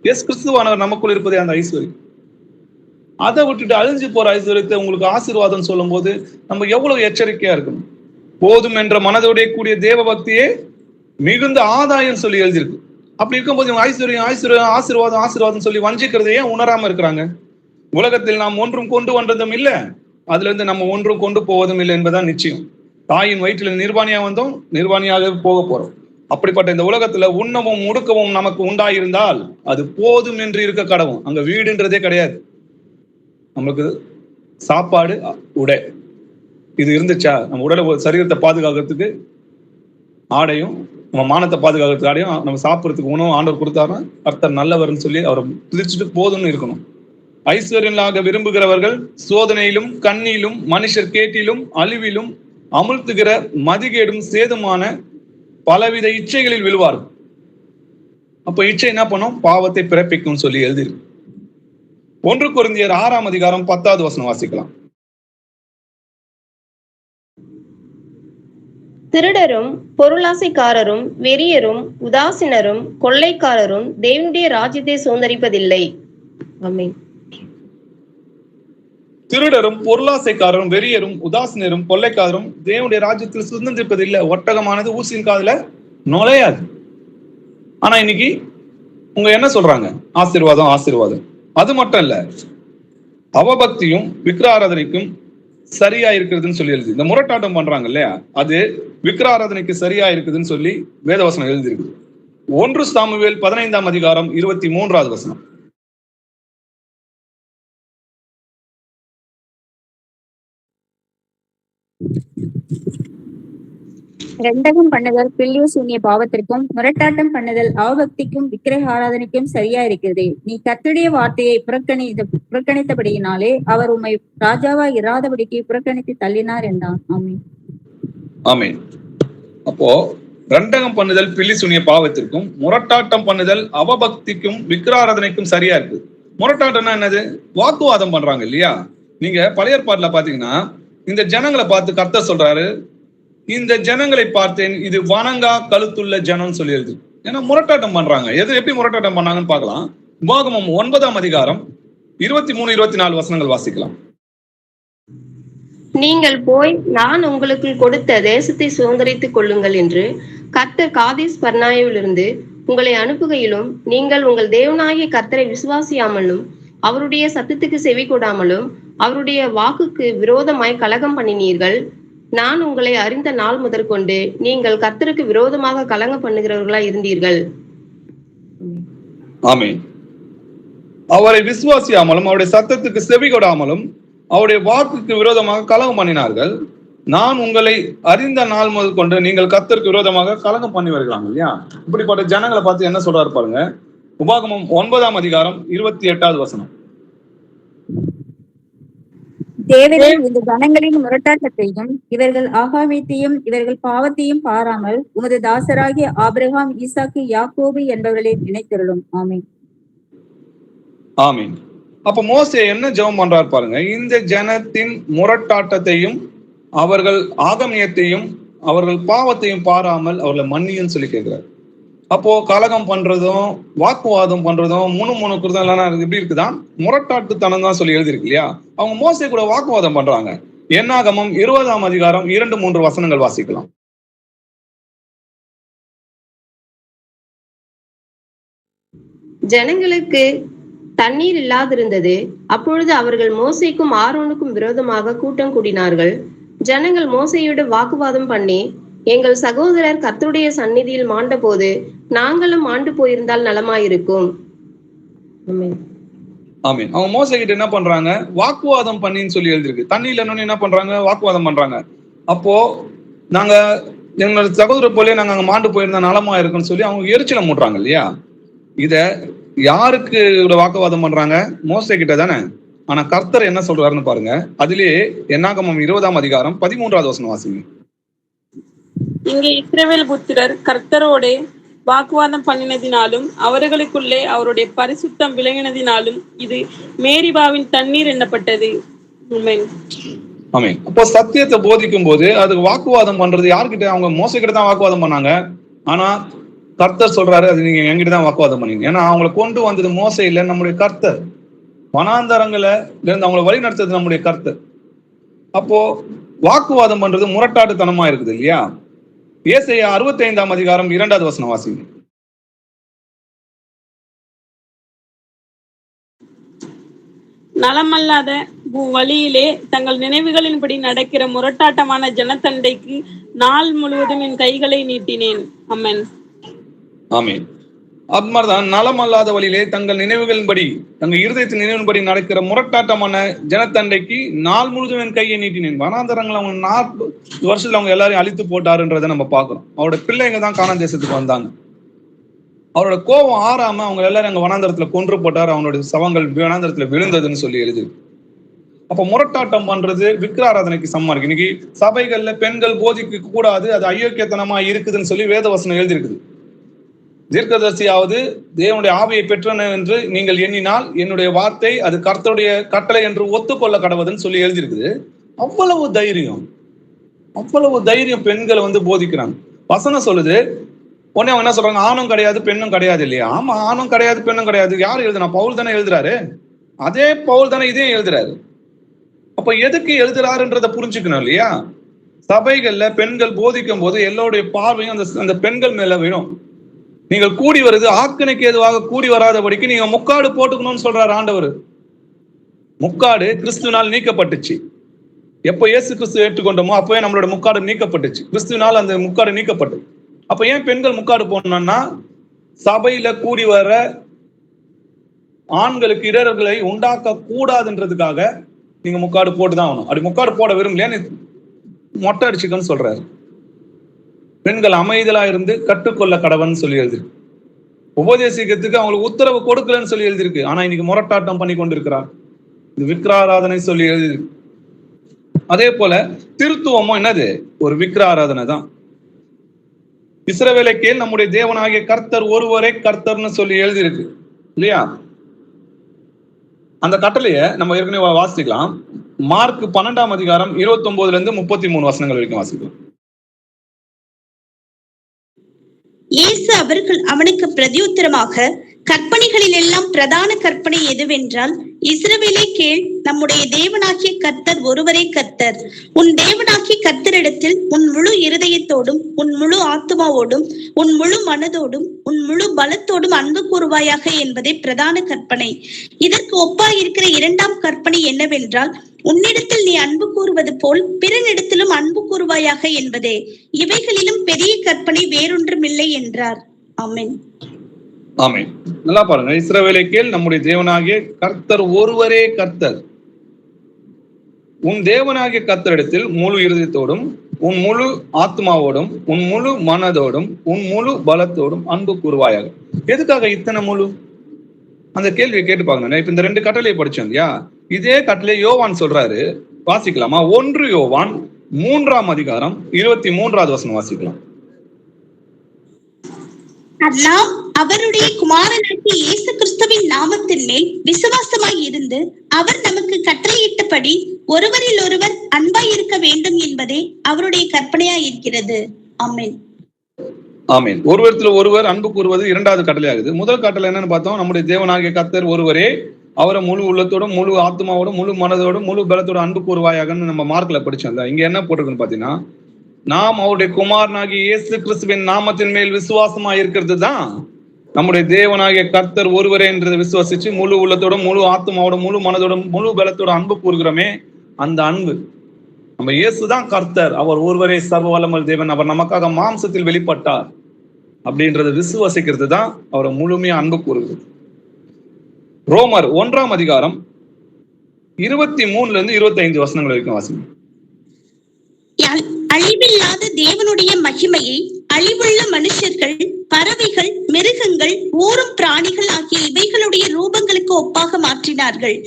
இயேசு கிறிஸ்துவானவர் நமக்குள் இருப்பதே அந்த ஐஸ்வர்யம். அதை விட்டுட்டு அழிஞ்சு போற ஐஸ்வர்யத்தை உங்களுக்கு ஆசீர்வாதம் சொல்லும் போது நம்ம எவ்வளவு எச்சரிக்கையா இருக்கணும். போதும் என்ற மனதோடைய கூடிய தேவ பக்தியே மிகுந்த ஆதாயம் சொல்லி எழுதியிருக்கு. அப்படி இருக்கும்போது ஆசீர்வாதம் சொல்லி வஞ்சிக்கிறதை ஏன் உணராம இருக்கிறாங்க? உலகத்தில் நாம் ஒன்றும் கொண்டு வந்ததும் இல்லை, அதுல இருந்து நம்ம ஒன்றும் கொண்டு போவதும் இல்லை என்பதுதான் நிச்சயம். தாயின் வயிற்றுல நிர்வாணியா வந்தோம், நிர்வாணியாக போக போறோம். அப்படிப்பட்ட இந்த உலகத்துல உண்ணவும் உடுக்கவும் நமக்கு உண்டாயிருந்தால் அது போதும் என்று இருக்க கடவும். அங்க வீடுன்றதே கிடையாது. நமக்கு சாப்பாடு, உடை இது இருந்துச்சா? நம்ம உடலை சரீரத்தை பாதுகாக்கிறதுக்கு ஆடையும், நம்ம மானத்தை பாதுகாக்கிறதுக்கு ஆடையும், நம்ம சாப்பிட்றதுக்கு உணவும் ஆண்டவர் கொடுத்தாருன்னா கர்த்தர் நல்லவர்னு சொல்லி அவரை துதிச்சுட்டு போதும்னு இருக்கணும். ஐஸ்வர்யங்களாக விரும்புகிறவர்கள் சோதனையிலும் கண்ணியிலும் மனுஷர் கேட்டிலும் அழிவிலும் அமுழ்த்துகிற மதிகேடும் சேதுமான பலவித இச்சைகளில் விழுவார்கள். அப்ப இச்சை என்ன பண்ணும்? பாவத்தை பிறப்பிக்கும் சொல்லி எழுதியிருக்கு. 1 கொரிந்தியர் 6ஆம் அதிகாரம் 10வது வசனம் வாசிக்கலாம். திருடரும் பொருளாசைக்காரரும் வெறியரும் உதாசீனரும் கொள்ளைக்காரரும் தேவனுடைய ராஜ்யத்தை சுதந்தரிப்பதில்லை. ஆமென். திருடரும் பொருளாசைக்காரரும் வெறியரும் உதாசீனரும் கொள்ளைக்காரரும் தேவனுடைய ராஜ்யத்தில் சுதந்திரிப்பதில்லை. ஒட்டகமானது ஊசியின் காதுல நுழையாது. ஆனா இன்னைக்கு உங்க என்ன சொல்றாங்க? ஆசீர்வாதம் ஆசீர்வாதம். அது மட்டும் இல்ல, அவபக்தியும் விக்கிராராதனைக்கும் சரியா இருக்கிறதுன்னு சொல்லி எழுதி, இந்த முரட்டாட்டம் பண்றாங்க இல்லையா, அது விக்கிராராதனைக்கு சரியா இருக்குதுன்னு சொல்லி வேதவசனம் எழுதியிருக்கு. 1 சாமுவேல் 15ஆம் அதிகாரம் 23வது வசனம். ரெண்டகம் பண்ணுதல் பில்லி சூனிய பாவத்திற்கும் முரட்டாட்டம் பண்ணுதல் அவபக்திக்கும் விக்கிரக ஆராதனைக்கும் சரியா இருக்கிறது. நீ கர்த்தருடைய வார்த்தையை புறக்கணித்தபடியினாலே அவர் உம்மை ராஜாவா இராதபடிக்கு புறக்கணித்து தள்ளினார் என்றான். ஆமென். ஆமென். அப்போ ரெண்டகம் பண்ணுதல் பில்லி சூனிய பாவத்திற்கும் முரட்டாட்டம் பண்ணுதல் அவபக்திக்கும் விக்கிராராதனைக்கும் சரியா இருக்கு. முரட்டாட்டம்னா என்னது? வாக்குவாதம் பண்றாங்க இல்லையா? நீங்க பழைய ஏற்பாட்டுல பாத்தீங்கன்னா இந்த ஜனங்களை பார்த்து கர்த்தர் சொல்றாரு, இந்த ஜனங்களை பார்த்தேன், இது வணங்கா கழுத்துள்ள ஜனம் சொல்லி எழுது. ஏன்னா முரட்டாட்டம் பண்றாங்க. எப்படி முரட்டாட்டம் பண்ணாங்கன்னு பார்க்கலாம். உபாகமம் 9ஆம் அதிகாரம் 23, 24 வசனங்கள் வாசிக்கலாம். நீங்கள் போய் நான் உங்களுக்கு கொடுத்த தேசத்தை சுதந்தரித்துக் கொள்ளுங்கள் என்று கர்த்தர் காதேஸ் பர்னாயிலிருந்து உங்களை அனுப்புகையிலும் நீங்கள் உங்கள் தேவனாகிய கர்த்தரை விசுவாசியாமலும் அவருடைய சத்தத்துக்கு செவி கொடாமலும் அவருடைய வாக்குக்கு விரோதமாய் கலகம் பண்ணினீர்கள். நான் உங்களை அறிந்த நாள் முதற்கொண்டு நீங்கள் கர்த்தருக்கு விரோதமாக கலங்கம் பண்ணுகிறவர்களா இருந்தீர்கள். ஆமென். அவரை விசுவாசியாமலும் அவருடைய சத்தத்துக்கு செவி கொடாமலும் அவருடைய வாக்குக்கு விரோதமாக கலகம் பண்ணினார்கள். நான் உங்களை அறிந்த நாள் முதல் கொண்டு நீங்கள் கர்த்தருக்கு விரோதமாக கலகம் பண்ணி வருகிறாங்க இல்லையா? இப்படிப்பட்ட ஜனங்களை பார்த்து என்ன சொல்றாரு பாருங்க. உபாகமம் 9ஆம் அதிகாரம் 28வது வசனம். தேவரீர் இந்த ஜனங்களின் முரட்டாட்டத்தையும் இவர்கள் ஆகாமியத்தையும் இவர்கள் பாவத்தையும் பாராமல் உமது தாசராகிய ஆபிரகாம் ஈசாக்கு யாக்கோபு என்பவர்களை நினைத்தருளும். ஆமென். ஆமென். அப்ப மோசே என்ன ஜெபம் பண்றாரு பாருங்க. இந்த ஜனத்தின் முரட்டாட்டத்தையும் அவர்கள் ஆகமியத்தையும் அவர்கள் பாவத்தையும் பாராமல் அவர்களை மன்னியும் சொல்லி கேட்கிறார். அப்போ கலகம் பண்றதும் வாக்குவாதம் பண்றதும் முணுமுணுக்குறதும் எல்லாம் எப்படி இருக்குதான்? முரட்டாட்டுத்தனம் தான் சொல்லி எழுதிருக்கு இல்லையா? அவங்க மோசே கூட வாக்குவாதம் பண்றாங்க. என்னாகமம் 20ஆம் அதிகாரம் 2-3 வசனங்கள் வாசிக்கலாம். ஜனங்களுக்கு தண்ணீர் இல்லாதிருந்தது. அப்பொழுது அவர்கள் மோசேக்கும் ஆரோனுக்கும் விரோதமாக கூட்டம் கூடினார்கள். ஜனங்கள் மோசேயோடு வாக்குவாதம் பண்ணி, எங்கள் சகோதரர் கர்த்தருடைய சந்நிதியில் மாண்ட போது நாங்களும் மாண்டு போயிருந்தால் நலமாயிருக்கும். ஆமென். அவங்க மோசே கிட்ட என்ன பண்றாங்க? வாக்குவாதம் பண்ணின்னு சொல்லி எழுதிருக்கு. தண்ணி இல்லைன்னு என்ன பண்றாங்க? வாக்குவாதம் பண்றாங்க. அப்போ நாங்க எங்களோட சகோதரர் போலே நாங்க அங்க மாண்டு போயிருந்தா நலமா இருக்குன்னு சொல்லி அவங்க எரிச்சலை மூட்டுறாங்க இல்லையா? இத யாருக்கு வாக்குவாதம் பண்றாங்க? மோசே கிட்ட தானே. ஆனா கர்த்தர் என்ன சொல்றாருன்னு பாருங்க. அதிலேயே என்னாகமம் 20ஆம் அதிகாரம் 13வது வசனம் வாசிங்க. இங்கே இஸ்ரவேல் புத்திரர் கர்த்தரோடே வாக்குவாதம் பண்ணினதினாலும் அவர்களுக்குள்ளே அவருடைய பரிசுத்தம் விளங்கினதினாலும் இது மேரிபாவின் தண்ணீர் எண்ணப்பட்டது. ஆமென். அப்போ சத்தியத்தை போதிக்கும் போது அது வாக்குவாதம் பண்றது யாருக்கிட்ட? அவங்க மோசே கிட்ட தான் வாக்குவாதம் பண்ணாங்க. ஆனா கர்த்தர் சொல்றாரு, அது நீங்க என்கிட்ட தான் வாக்குவாதம் பண்ணீங்க. ஏன்னா அவங்களை கொண்டு வந்தது மோசே இல்லை, நம்முடைய கர்த்தர். வனாந்தரங்களை இருந்து அவங்களை வழி நடத்துறது நம்முடைய கர்த்தர். அப்போ வாக்குவாதம் பண்றது முரட்டாட்டுத்தனமா இருக்குது இல்லையா? ஏசாயா 65ஆம் அதிகாரம் 2வது வசனம் வாசிங்க. நலமல்லாத வழியிலே தங்கள் நினைவுகளின்படி நடக்கிற முரட்டாட்டமான ஜனத்தண்டைக்கு நாள் முழுவதும் என் கைகளை நீட்டினேன். ஆமென். ஆமென். அது மாதிரிதான் நலம் அல்லாத வழியிலே தங்கள் நினைவுகளின்படி தங்கள் இருதயத்தின் நினைவின்படி நடக்கிற முரட்டாட்டமான ஜனத்தண்டைக்கு நாள் முழுதும் என் கையை நீட்டினேன். வனாந்தரங்கள் அவங்க 40 வருஷத்துல அவங்க எல்லாரையும் அழித்து போட்டாருன்றதை நம்ம பார்க்கிறோம். அவரோட பிள்ளைங்க தான் கானான் தேசத்துக்கு வந்தாங்க. அவரோட கோபம் ஆறாம அவங்க எல்லாரும் அங்க வனாந்தரத்துல கொன்று போட்டார். அவங்களுடைய சவங்கள் வனாந்தரத்துல விழுந்ததுன்னு சொல்லி எழுது. அப்ப முரட்டாட்டம் பண்றது விக்கிராராதனைக்கு சமமா இருக்கு. இன்னைக்கு சபைகள்ல பெண்கள் போதிக்க கூடாது, அது அயோக்கியத்தனமா இருக்குதுன்னு சொல்லி வேதவசனம் எழுதியிருக்குது. தீர்க்கதரிசியாவது தேவனுடைய ஆவியை பெற்றன என்று நீங்கள் எண்ணினால் என்னுடைய வார்த்தை அது கர்த்தருடைய கட்டளை என்று ஒத்துக்கொள்ள கடவுதுன்னு சொல்லி எழுதியிருக்குது. அவ்வளவு தைரியம் பெண்களை போதிக்கிறாங்க. வசனம் சொல்லுது, உடனே அவங்க என்ன சொல்றாங்க, ஆணும் கிடையாது பெண்ணும் கிடையாது இல்லையா? ஆமா, ஆணும் கிடையாது பெண்ணும் கிடையாது. யார் எழுதுனா? பவுல் தானே எழுதுறாரு. அதே பவுல் தானே இதையும் எழுதுறாரு. அப்ப எதுக்கு எழுதுறாருன்றதை புரிஞ்சுக்கணும் இல்லையா? சபைகள்ல பெண்கள் போதிக்கும் போது எல்லோருடைய பார்வையும் அந்த பெண்கள் மேல விடும். நீங்கள் கூடி வருது ஆக்கினைக்கு எதுவாக கூடி வராதபடிக்கு நீங்க முக்காடு போட்டுக்கணும்னு சொல்றாரு ஆண்டவர். முக்காடு கிறிஸ்துவினால் நீக்கப்பட்டுச்சு. எப்ப இயேசு கிறிஸ்து ஏற்றுக்கொண்டோமோ அப்பவே நம்மளோட முக்காடு நீக்கப்பட்டுச்சு. கிறிஸ்துவினால் அந்த முக்காடு நீக்கப்பட்டு. அப்ப ஏன் பெண்கள் முக்காடு போடணும்னா, சபையில கூடி வர ஆண்களுக்கு இடர்களை உண்டாக்க கூடாதுன்றதுக்காக நீங்க முக்காடு போட்டுதான் ஆகணும். அப்படி முக்காடு போட விரும்பலையா மொட்டை அடிச்சுக்கன்னு சொல்றாரு. பெண்கள் அமைதலா இருந்து கற்றுக்கொள்ள கடவன் சொல்லி எழுதிருக்கு. உபதேசிக்கிறதுக்கு அவங்களுக்கு உத்தரவு கொடுக்கலன்னு சொல்லி எழுதிருக்கு. ஆனா இன்னைக்கு முரட்டாட்டம் பண்ணி கொண்டிருக்கிறார். இது விக்கிராராதனை சொல்லி எழுதிருக்கு. அதே போல திருத்துவமும் என்னது? ஒரு விக்கிராராதனை தான். இஸ்ரவேலை கேள், நம்முடைய தேவனாகிய கர்த்தர் ஒருவரே கர்த்தர்னு சொல்லி எழுதியிருக்கு இல்லையா? அந்த கட்டளைய நம்ம ஏற்கனவே வாசிக்கலாம். மார்க் 12ஆம் அதிகாரம் 29 to 33 வசனங்கள் வரைக்கும் வாசிக்கலாம். இயேசு அவனுக்கு பிரதியுத்தரமாக, கற்பனைகளில் எல்லாம் பிரதான கற்பனை எதுவென்றால், இஸ்ரவேலே கேள், நம்முடைய தேவனாகிய கர்த்தர் ஒருவரே கர்த்தர். உன் தேவனாகிய கர்த்தரிடத்தில் உன் முழு இருதயத்தோடும் உன் முழு ஆத்துமாவோடும் உன் முழு மனதோடும் உன் முழு பலத்தோடும் அன்பு கூறுவாயாக என்பதே பிரதான கற்பனை. இதற்கு ஒப்பாயிருக்கிற இரண்டாம் கற்பனை என்னவென்றால், உன்னிடத்தில் நீ அன்பு கூறுவது போல் பிறனிடத்திலும் அன்பு கூறுவாயாக என்பதே. இவைகளிலும் பெரிய கற்பனை வேறொன்றும் இல்லை என்றார். ஆமென். ஆமென். நல்லா பாருங்க. இஸ்ரவேலை கேள், நம்முடைய தேவனாகிய கர்த்தர் ஒருவரே கர்த்தர். உன் தேவனாகிய கர்த்தரிடத்தில் முழு இருதயத்தோடும் உன் முழு ஆத்மாவோடும் உன் முழு மனதோடும் உன் முழு பலத்தோடும் அன்பு கூறுவாயாக. எதுக்காக இத்தனை முழு? அந்த கேள்வியை கேட்டு பாருங்க. இப்ப இந்த 2 கட்டளையை படிச்சோம் இல்லையா? இதே கட்டளை யோவான் சொல்றாரு. வாசிக்கலாமா? 1 யோவான் 3ஆம் அதிகாரம் 23வது வசனம் வாசிக்கலாம். நாம் அவருடைய குமாரனாகிய இயேசு கிறிஸ்துவின் நாமத்தின் மேல் விசுவாசமாய் இருந்து அவர் நமக்கு கட்டளையிட்டபடி ஒருவரில் ஒருவர் அன்பாய் இருக்க வேண்டும் என்பதே அவருடைய கற்பனையாய் இருக்கிறது. ஆமென். ஆமென். ஒருவரில் ஒருவர் அன்பு கூறுவது 2வது கட்டளையாகுது. முதல் கட்டளை என்னன்னு பார்த்தோம், நம்முடைய தேவனாகிய கர்த்தர் ஒருவரே, அவரை முழு உள்ளத்தோடும் முழு ஆத்மாவோடும் முழு மனதோடும் முழு பலத்தோடும் அன்பு கூறுவாயாகன்னு நம்ம மார்க்ல படிச்சோம். இங்க என்ன போட்டிருக்குன்னு பாத்தீங்கன்னா, நாம் அவருடைய குமாரனாகிய இயேசு கிறிஸ்துவின் நாமத்தின் மேல் விசுவாசமா இருக்கிறது தான் நம்முடைய தேவனாகிய கர்த்தர் ஒருவரே என்றதை விசுவாசிச்சு முழு உள்ளத்தோடும் முழு ஆத்மாவோடும் முழு மனதோடும் முழு பலத்தோட அன்பு கூறுகிறோமே, அந்த அன்பு. நம்ம இயேசுதான் கர்த்தர், அவர் ஒருவரே சர்வ வல்லமை தேவன், அவர் நமக்காக மாம்சத்தில் வெளிப்பட்டார் அப்படின்றத விசுவாசிக்கிறது தான் அவரை முழுமையா அன்பு கூறுகிறது. ரோமர் 1ஆம் அதிகாரம் 23 to 25 வசனங்கள் வரைக்கும் வாசிங்க. அழிவில்லாத தேவனுடைய மகிமையை அழிவுள்ள மனுஷர்கள், பறவைகள், மிருகங்கள், ஊரும் பிராணிகள் ஆகிய இவைகளுடைய ரூபங்களுக்கு ஒப்பாக மாற்றினார்கள்.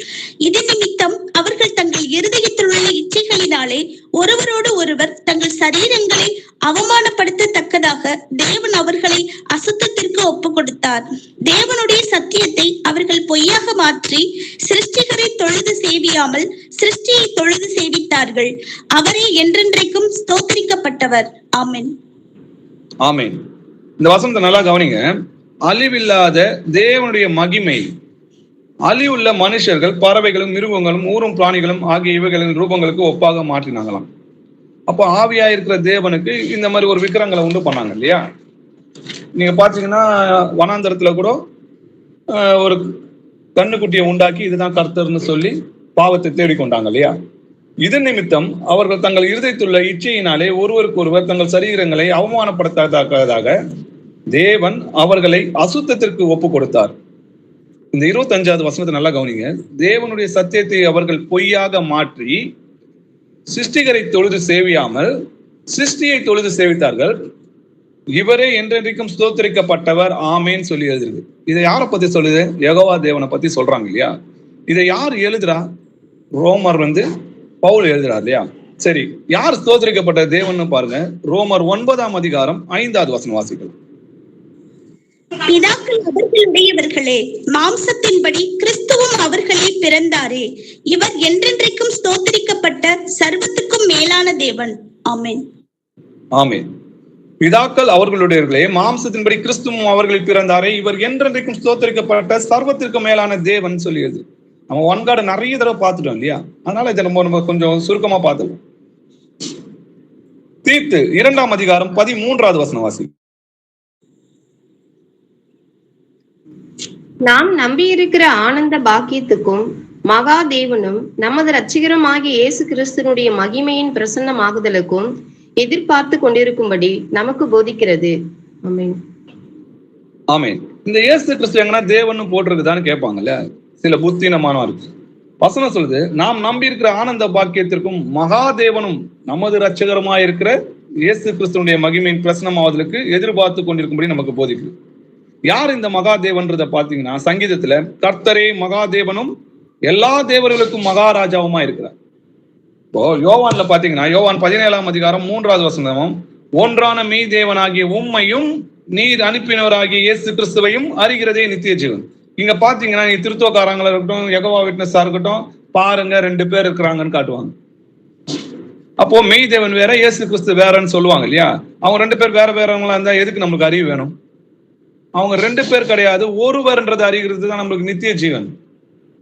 இது நிமித்தம் அவர்கள் தங்கள் இருதயத்தில் உள்ள இச்சைகளினாலே ஒருவரோடு ஒருவர் தங்கள் சரீரங்களை அவமானப்படுத்தத்தக்கதாக தேவன் அவர்களை அசுத்தத்திற்கு ஒப்பு கொடுத்தார். தேவனுடைய சத்தியத்தை அவர்கள் பொய்யாக மாற்றி சிருஷ்டிகரை தொழுது சேவியாமல் சிருஷ்டியை தொழுது சேவித்தார்கள். அவரே என்றென்றைக்கும் ஸ்தோத்திரிக்கப்பட்டவர். ஆமென். ஆமென். இந்த வசனத்தை நல்லா கவனிங்க. அழிவில்லாத தேவனுடைய மகிமை அழிவுள்ள மனுஷர்கள், பறவைகளும், மிருகங்களும், ஊரும் பிராணிகளும் ஆகிய இவைகளின் ரூபங்களுக்கு ஒப்பாக மாற்றினாங்களாம். அப்போ ஆவியா இருக்கிற தேவனுக்கு இந்த மாதிரி ஒரு விக்கிரங்களை உண்டு பண்ணாங்க இல்லையா? நீங்க பாத்தீங்கன்னா வனாந்தரத்துல கூட ஒரு கண்ணுக்குட்டியை உண்டாக்கி இதுதான் கர்த்தர்னு சொல்லி பாவத்தை தேடிக்கொண்டாங்க இல்லையா? இது நிமித்தம் அவர்கள் தங்கள் இருதயத்துள்ள இச்சையினாலே ஒருவருக்கு ஒருவர் தங்கள் சரீரங்களை அவமானப்படுத்தத்தக்கதாக தேவன் அவர்களை அசுத்தத்திற்கு ஒப்பு கொடுத்தார். இந்த 25வது வசனத்தை நல்லா கவனிங்க. தேவனுடைய சத்தியத்தை அவர்கள் பொய்யாக மாற்றி சிருஷ்டிகரை தொழுது சேவியாமல் சிருஷ்டியை தொழுது சேவித்தார்கள். இவரே என்றென்றைக்கும் ஸ்தோத்திரிக்கப்பட்டவர் ஆமேன்னு சொல்லி எழுதுறது. இதை யாரை பத்தி சொல்லுது? யெகோவா தேவனை பத்தி சொல்றாங்க இல்லையா? இதை யார் எழுதுறா? ரோமர் பவுல் எழுதுறார் இல்லையா? சரி, யார் ஸ்தோத்திரிக்கப்பட்ட தேவன் பாருங்க. ரோமர் 9ஆம் அதிகாரம் 5வது வசனம் வாசிக்கலாம். பிதாக்கள் அவர்களுடையவர்களே, மாம்சத்தின்படி கிறிஸ்துவும் அவர்களில் பிறந்தாரே. இவர் என்றென்றைக்கும் ஸ்தோத்திரிக்கப்பட்ட சர்வத்துக்கும் மேலான தேவன். ஆமென். ஆமென். பிதாக்கள் அவர்களுடையவர்களே, மாம்சத்தின்படி கிறிஸ்துவும் அவர்களில் பிறந்தாரே. இவர் என்றென்றைக்கும் ஸ்தோத்திரிக்கப்பட்ட சர்வத்திற்கும் மேலான தேவன் சொல்லியது. நம்ம ஒன்காடு நிறைய தடவை பார்த்துட்டோம் இல்லையா? அதனால இதை நம்ம கொஞ்சம் சுருக்கமா பார்த்துக்கலாம். தீத்து 2ஆம் அதிகாரம் 13வது வசனம் வாசி. நாம் நம்பியிருக்கிற ஆனந்த பாக்கியத்துக்கும் மகா தேவனும் நமது இரட்சகருமாகிய இயேசு கிறிஸ்துனுடைய மகிமையின் பிரசன்னமாகுதலுக்கும் எதிர்பார்த்து கொண்டிருக்கும்படி நமக்கு போதிக்கிறது. ஆமென். ஆமென். இந்த இயேசு கிறிஸ்து எங்கன்னா தேவன் போட்டிருக்குதான்னு கேட்பாங்கல்ல சில புத்தினமானவருக்கு. வசனம் சொல்லுது, நாம் நம்பி இருக்கிற ஆனந்த பாக்கியத்திற்கும் மகாதேவனும் நமது இரட்சகருமாய் இருக்கிற இயேசு கிறிஸ்துனுடைய மகிமையின் பிரசனமாவதற்கு எதிர்பார்த்து கொண்டிருக்கும்படி நமக்கு போதிக்குது. யார் இந்த மகாதேவன்றத பாத்தீங்கன்னா, சங்கீதத்துல கர்த்தரே மகாதேவனும் எல்லா தேவர்களுக்கும் மகாராஜாவுமா இருக்கிறார். இப்போ யோவான்ல பாத்தீங்கன்னா, யோவான் 17ஆம் அதிகாரம் 3வது வசனமும், ஒன்றான மெய் தேவனாகிய உம்மையும் நீர் அனுப்பினவராகிய இயேசு கிறிஸ்துவையும் அறிகிறதே நித்திய ஜீவன். இங்க பாத்தீங்கன்னா, நீ திருத்துவக்காரங்களா இருக்கட்டும், யெகோவா விட்னஸா இருக்கட்டும், பாருங்க 2 பேர் இருக்கிறாங்கன்னு காட்டுவாங்க. அப்போ மெய் தேவன் வேற, இயேசு கிறிஸ்து வேறன்னு சொல்லுவாங்க இல்லையா? அவங்க 2 பேர் வேற வேறவங்களா இருந்தா எதுக்கு நம்மளுக்கு அறிவு வேணும்? அவங்க 2 பேர் கிடையாது, ஒருவர்ன்றது அறிகிறது தான் நம்மளுக்கு நித்திய ஜீவன்.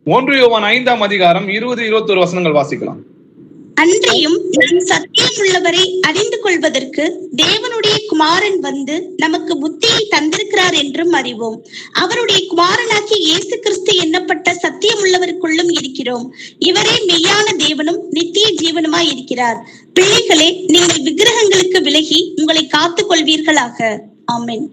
1 யோவான் 5ஆம் அதிகாரம் 20-21 வசனங்கள் வாசிக்கலாம். அன்றியும் நாம் சத்தியம் உள்ளவரை அறிந்து கொள்வதற்கு தேவனுடைய குமாரன் வந்து நமக்கு புத்தியை தந்திருக்கிறார் என்றும் அறிவோம். அவருடைய குமாரனாகிய இயேசு கிறிஸ்து எண்ணப்பட்ட சத்தியம் உள்ளவருக்குள்ளும் இருக்கிறோம். இவரே மெய்யான தேவனும் நித்திய ஜீவனுமாய் இருக்கிறார். பிள்ளைகளே, நீங்கள் விக்கிரகங்களுக்கு விலகி உங்களை காத்துக் கொள்வீர்களாக. ஆமென்.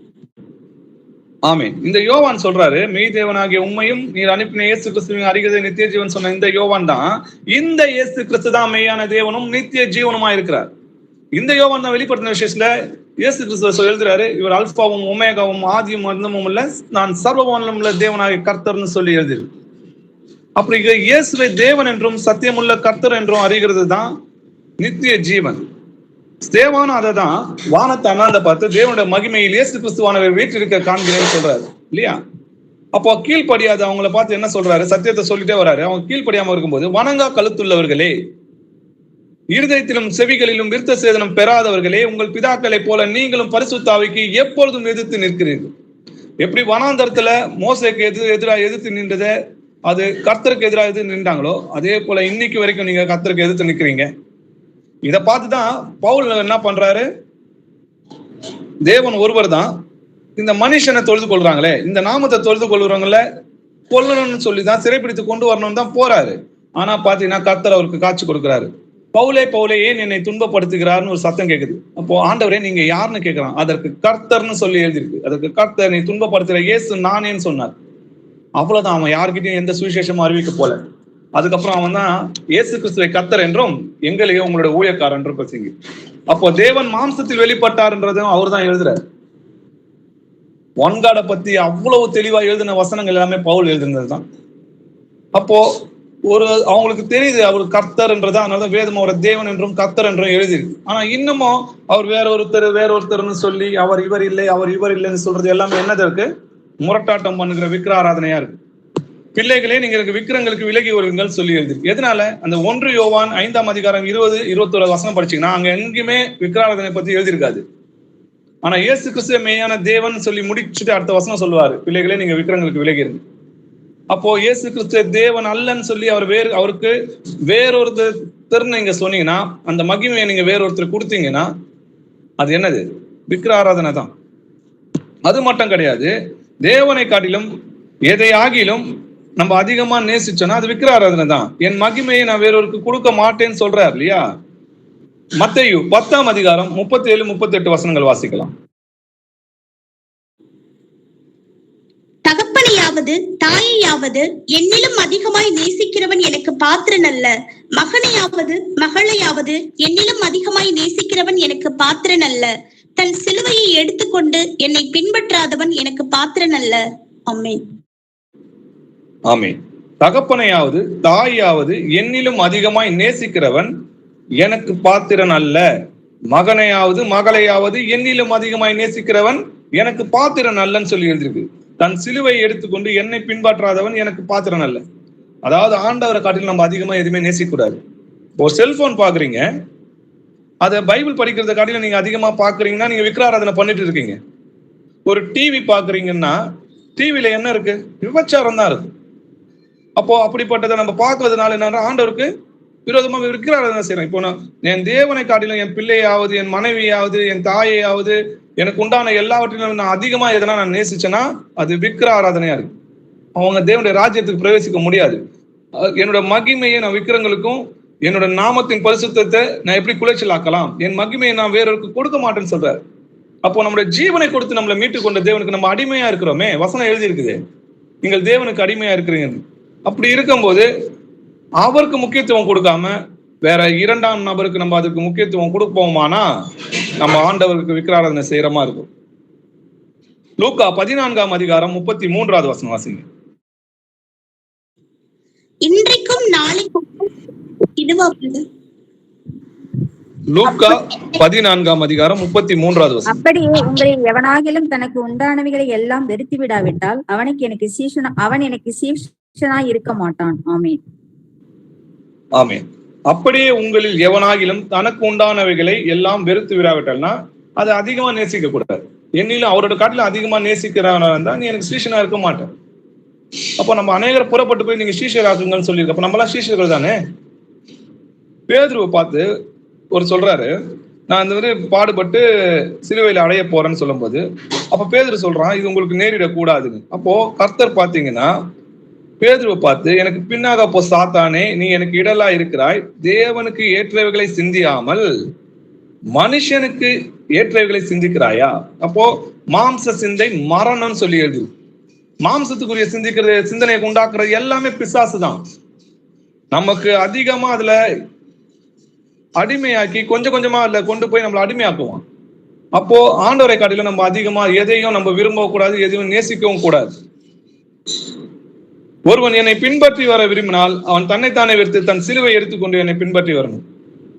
ஆமென். இந்த யோவான் சொல்றாரு, மெய் தேவனாகிய உம்மையும் நீர் அனுப்பின இயேசு கிறிஸ்துவின் அறிகிறது நித்திய ஜீவன் சொன்ன இந்த யோவான் தான், இந்த இயேசு கிறிஸ்து தான் மெய்யான தேவனும் நித்திய ஜீவனுமா இருக்கிறார். இந்த யோவான் தான் வெளிப்படுத்தின விஷயத்துல இயேசு கிறிஸ்து எழுதுறாரு, இவர் அல்பாவும் ஒமேகாவும் ஆதியும் அந்தமும் இல்ல, நான் சர்வவல்லமையும் உள்ள தேவனாகிய கர்த்தர்னு சொல்லி எழுதிரு. அப்படி இயேசுவை தேவன் என்றும் சத்தியமுள்ள கர்த்தர் என்றும் அறிகிறது தான் நித்திய ஜீவன். தேவான அததான் வானத்தை அண்ணாந்த பார்த்து தேவனுடைய மகிமையில் இயேசு கிறிஸ்துவானவர் வீற்றிருக்க காண்கிறேன்னு சொல்றாரு இல்லையா? அப்போ கீழ்ப்படியாத அவங்களை பார்த்து என்ன சொல்றாரு? சத்தியத்தை சொல்லிட்டே வராரு. அவங்க கீழ்ப்படியாம இருக்கும்போது, வணங்கா கழுத்துள்ளவர்களே, இருதயத்திலும் செவிகளிலும் விருத்த சேதனம் பெறாதவர்களே, உங்கள் பிதாக்களை போல நீங்களும் பரிசுத்த ஆவிக்கு எப்பொழுதும் எதிர்த்து நிற்கிறீர்கள். எப்படி வனாந்தரத்துல மோசேக்கு எதிர்த்து நின்றதை அது கர்த்தருக்கு எதிராக எதிர்த்து நின்றாங்களோ, அதே போல இன்னைக்கு வரைக்கும் நீங்க கர்த்தருக்கு எதிர்த்து நிற்கிறீங்க. இதை பார்த்துதான் பவுல் என்ன பண்றாரு? தேவன் ஒருவர் தான், இந்த மனுஷனை தொழுது கொள்றாங்களே, இந்த நாமத்தை தொழுது கொள்றவங்கள கொல்லணும்னு சொல்லிதான் சிறைப்பிடித்து கொண்டு வரணும்னு தான் போறாரு. ஆனா பாத்தீங்கன்னா கர்த்தர் அவருக்கு காட்சி கொடுக்கிறாரு. பவுலே பவுலே ஏன் என்னை துன்பப்படுத்துகிறார்னு ஒரு சத்தம் கேக்குது. அப்போ ஆண்டவரே நீங்க யாருன்னு கேட்கலாம். அதற்கு கர்த்தர்னு சொல்லி எழுதிருக்கு. அதற்கு கர்த்தர் நீ துன்பப்படுத்துற இயேசு நானேன்னு சொன்னார். அவ்வளவுதான். அவன் யாருக்கிட்டையும் எந்த சுவிசேஷமும் அறிவிக்க போல. அதுக்கப்புறம் அவன் தான் இயேசு கிறிஸ்துவை கர்த்தர் என்றும் எங்களையோ உங்களோட ஊழியக்காரர் என்றும் பேசுங்க. அப்போ தேவன் மாம்சத்தில் வெளிப்பட்டார்ன்றதும் அவர் தான் எழுதுறாரு. ஒன்காட பத்தி அவ்வளவு தெளிவா எழுதின வசனங்கள் எல்லாமே பவுல் எழுதுனது தான். அப்போ அவங்களுக்கு தெரியுது அவர் கர்த்தர் என்றதா, அதனால வேதம் அவரை தேவன் என்றும் கர்த்தர் என்றும் எழுதிருக்கு. ஆனா இன்னமும் அவர் வேறொருத்தர்னு சொல்லி அவர் இவர் இல்லைன்னு சொல்றது எல்லாமே என்னது இருக்கு? முரட்டாட்டம் பண்ணுகிற விக்கிர ஆராதனையா இருக்கு. பிள்ளைகளே, நீங்க விக்கிரங்களுக்கு விலகி வருங்கள் சொல்லி எழுதிருக்கு. எதனால? அந்த 1 யோவான் 5ஆம் அதிகாரம் 20-21 வசனம் படிச்சீங்கன்னா அங்க எங்கேயுமே விக்கிராராதனை பத்தி எழுதியிருக்காது. ஆனா இயேசு கிறிஸ்து மெய்யான தேவன் சொல்லி முடிச்சுட்டு அடுத்த வசனம் சொல்லுவாரு, பிள்ளைகளே நீங்க விக்கிரங்களுக்கு விலகி இருங்க. அப்போ இயேசு கிறிஸ்து தேவன் அல்லன்னு சொல்லி அவருக்கு வேறொருத்தர் நீங்க சொன்னீங்கன்னா, அந்த மகிமையை நீங்க வேறொருத்தர் கொடுத்தீங்கன்னா அது என்னது? விக்கிர ஆராதனை தான். அது மட்டும் கிடையாது, தேவனை காட்டிலும் எதை ஆகிலும் நம்ம அதிகமா நேசிச்சோம்னா அது விக்கிர ஆராதனை தான். என் மகிமையை நான் வேறொருக்கு கொடுக்க மாட்டேன்னு சொல்றாரு இல்லையா? மத்தேயு 10ஆம் அதிகாரம் 37-38 வசனங்கள் வாசிக்கலாம். தந்தையாவது தாயையாவது என்னிலும் அதிகமாய் நேசிக்கிறவன் எனக்கு பாத்திரன் அல்ல. மகனையாவது மகளையாவது என்னிலும் அதிகமாய் நேசிக்கிறவன் எனக்கு பாத்திரன் அல்ல. தன் சிலுவையை எடுத்துக்கொண்டு என்னை பின்பற்றாதவன் எனக்கு பாத்திரன் அல்ல. ஆமென். ஆமென். தகப்பனையாவது தாயாவது என்னிலும் அதிகமாய் நேசிக்கிறவன் எனக்கு பாத்திரன் அல்ல. மகனையாவது மகளையாவது என்னிலும் அதிகமாய் நேசிக்கிறவன் எனக்கு பாத்திரன் அல்லன்னு சொல்லி எழுதிருக்கு. தன் சிலுவையை எடுத்துக்கொண்டு என்னை பின்பற்றாதவன் எனக்கு பாத்திரன் அல்ல. அதாவது ஆண்டவரை காட்டிலும் நம்ம அதிகமா எதுவுமே நேசிக்கூடாது. ஒரு செல்போன் பாக்குறீங்க, அதை பைபிள் படிக்கிறத காட்டிலும் நீங்க அதிகமா பாக்குறீங்கன்னா நீங்க விக்கிராராதனை பண்ணிட்டு இருக்கீங்க. ஒரு டிவி பாக்குறீங்கன்னா டிவில என்ன இருக்கு? விபச்சாரம் தான் இருக்கு. அப்போ அப்படிப்பட்டதை நம்ம பார்க்கறதுனால என்ன, ஆண்டவருக்கு விரோதமா விக்கிராராதனை செய்யறோம். இப்போ நான் என் தேவனை காட்டிலும் என் பிள்ளையாவது என் மனைவியாவது என் தாயையாவது எனக்கு உண்டான எல்லாவற்றிலும் நான் அதிகமா எதனா நான் நேசிச்சேன்னா அது விக்கிர ஆராதனையா இருக்கு. அவங்க தேவனுடைய ராஜ்யத்துக்கு பிரவேசிக்க முடியாது. என்னோட மகிமையை நான் விக்கிரங்களுக்கும் என்னோட நாமத்தின் பரிசுத்தத்தை நான் எப்படி குலைச்சல் ஆக்கலாம், என் மகிமையை நான் வேறொருக்கு கொடுக்க மாட்டேன்னு சொல்றாரு. அப்போ நம்மளுடைய ஜீவனை கொடுத்து நம்மளை மீட்டு கொண்ட தேவனுக்கு நம்ம அடிமையா இருக்கிறோமே. வசனம் எழுதி இருக்குது, நீங்கள் தேவனுக்கு அடிமையா இருக்கிறீங்க. அப்படி இருக்கும்போது அவருக்கு முக்கியத்துவம் கொடுக்காம வேற இரண்டாம் நபருக்கு நம்ம அதுக்கு முக்கியத்துவம் கொடுப்போமானா நம்ம ஆண்டவருக்கு விக்கிராராதனை செய்யறமா இருக்கும். லூக்கா 14ஆம் அதிகாரம் 33வது வசனம் வாசிங்க. இன்றைக்கும் நாளைக்கும் இதுவாகுது. லூக்கா 14ஆம் அதிகாரம் 33வது வசனம். அப்படியே உங்களில் எவனாகிலும் தனக்கு உண்டானவைகளை எல்லாம் வெறுத்து விடாவிட்டால் அவன் எனக்கு சீஷனாய் இருக்க மாட்டான். ஆமென். ஆமென். அப்படியே உங்களில் எவனாகிலும் தனக்கு உண்டானவைகளை எல்லாம் வெறுத்து விடாவிட்டால்னா அதை அதிகமா நேசிக்க கூடாது. என்னிலும் அவரோட காட்டிலும் அதிகமா நேசிக்கிறவனா இருந்தா நீ எனக்கு சீஷனா இருக்க மாட்டேன். அப்போ நம்ம அநேகர் புறப்பட்டு போய் நீங்க சீஷர் ஆக்குங்கன்னு சொல்லியிருக்க. அப்ப நம்மளாம் சீஷர்கள் தானே. பேதுருவை பார்த்து ஒரு சொல்றாரு, நான் இந்த மாதிரி பாடுபட்டு சிலுவையில அடைய போறேன்னு சொல்லும் போது அப்ப பேதுரு சொல்றான், இது உங்களுக்கு நேரிடக்கூடாதுன்னு. அப்போ கர்த்தர் பாத்தீங்கன்னா பேதுருவை பார்த்து, எனக்கு பின்னாக போ சாத்தானே, நீ எனக்கு இடலா இருக்கிறாய், தேவனுக்கு ஏற்றவைகளை சிந்தியாமல் மனுஷனுக்கு ஏற்றவைகளை சிந்திக்கிறாயா. அப்போ மாம்ச சிந்தை மரணம்னு சொல்லி எழுது. மாம்சத்துக்குரிய சிந்தனையை உண்டாக்குறது எல்லாமே பிசாசு தான். நமக்கு அதிகமா அதுல அடிமையாக்கி கொஞ்சம் கொஞ்சமா அதுல கொண்டு போய் நம்மளை அடிமையாக்குவான். அப்போ ஆண்டவரை காட்டிலும் நம்ம அதிகமா எதையும் நம்ம விரும்பவும் கூடாது, எதையும் நேசிக்கவும் கூடாது. ஒருவன் என்னை பின்பற்றி வர விரும்பினால் அவன் தன்னைத்தானே வெறுத்து தன் சிலுவை எடுத்துக்கொண்டு என்னை பின்பற்றி வரணும்.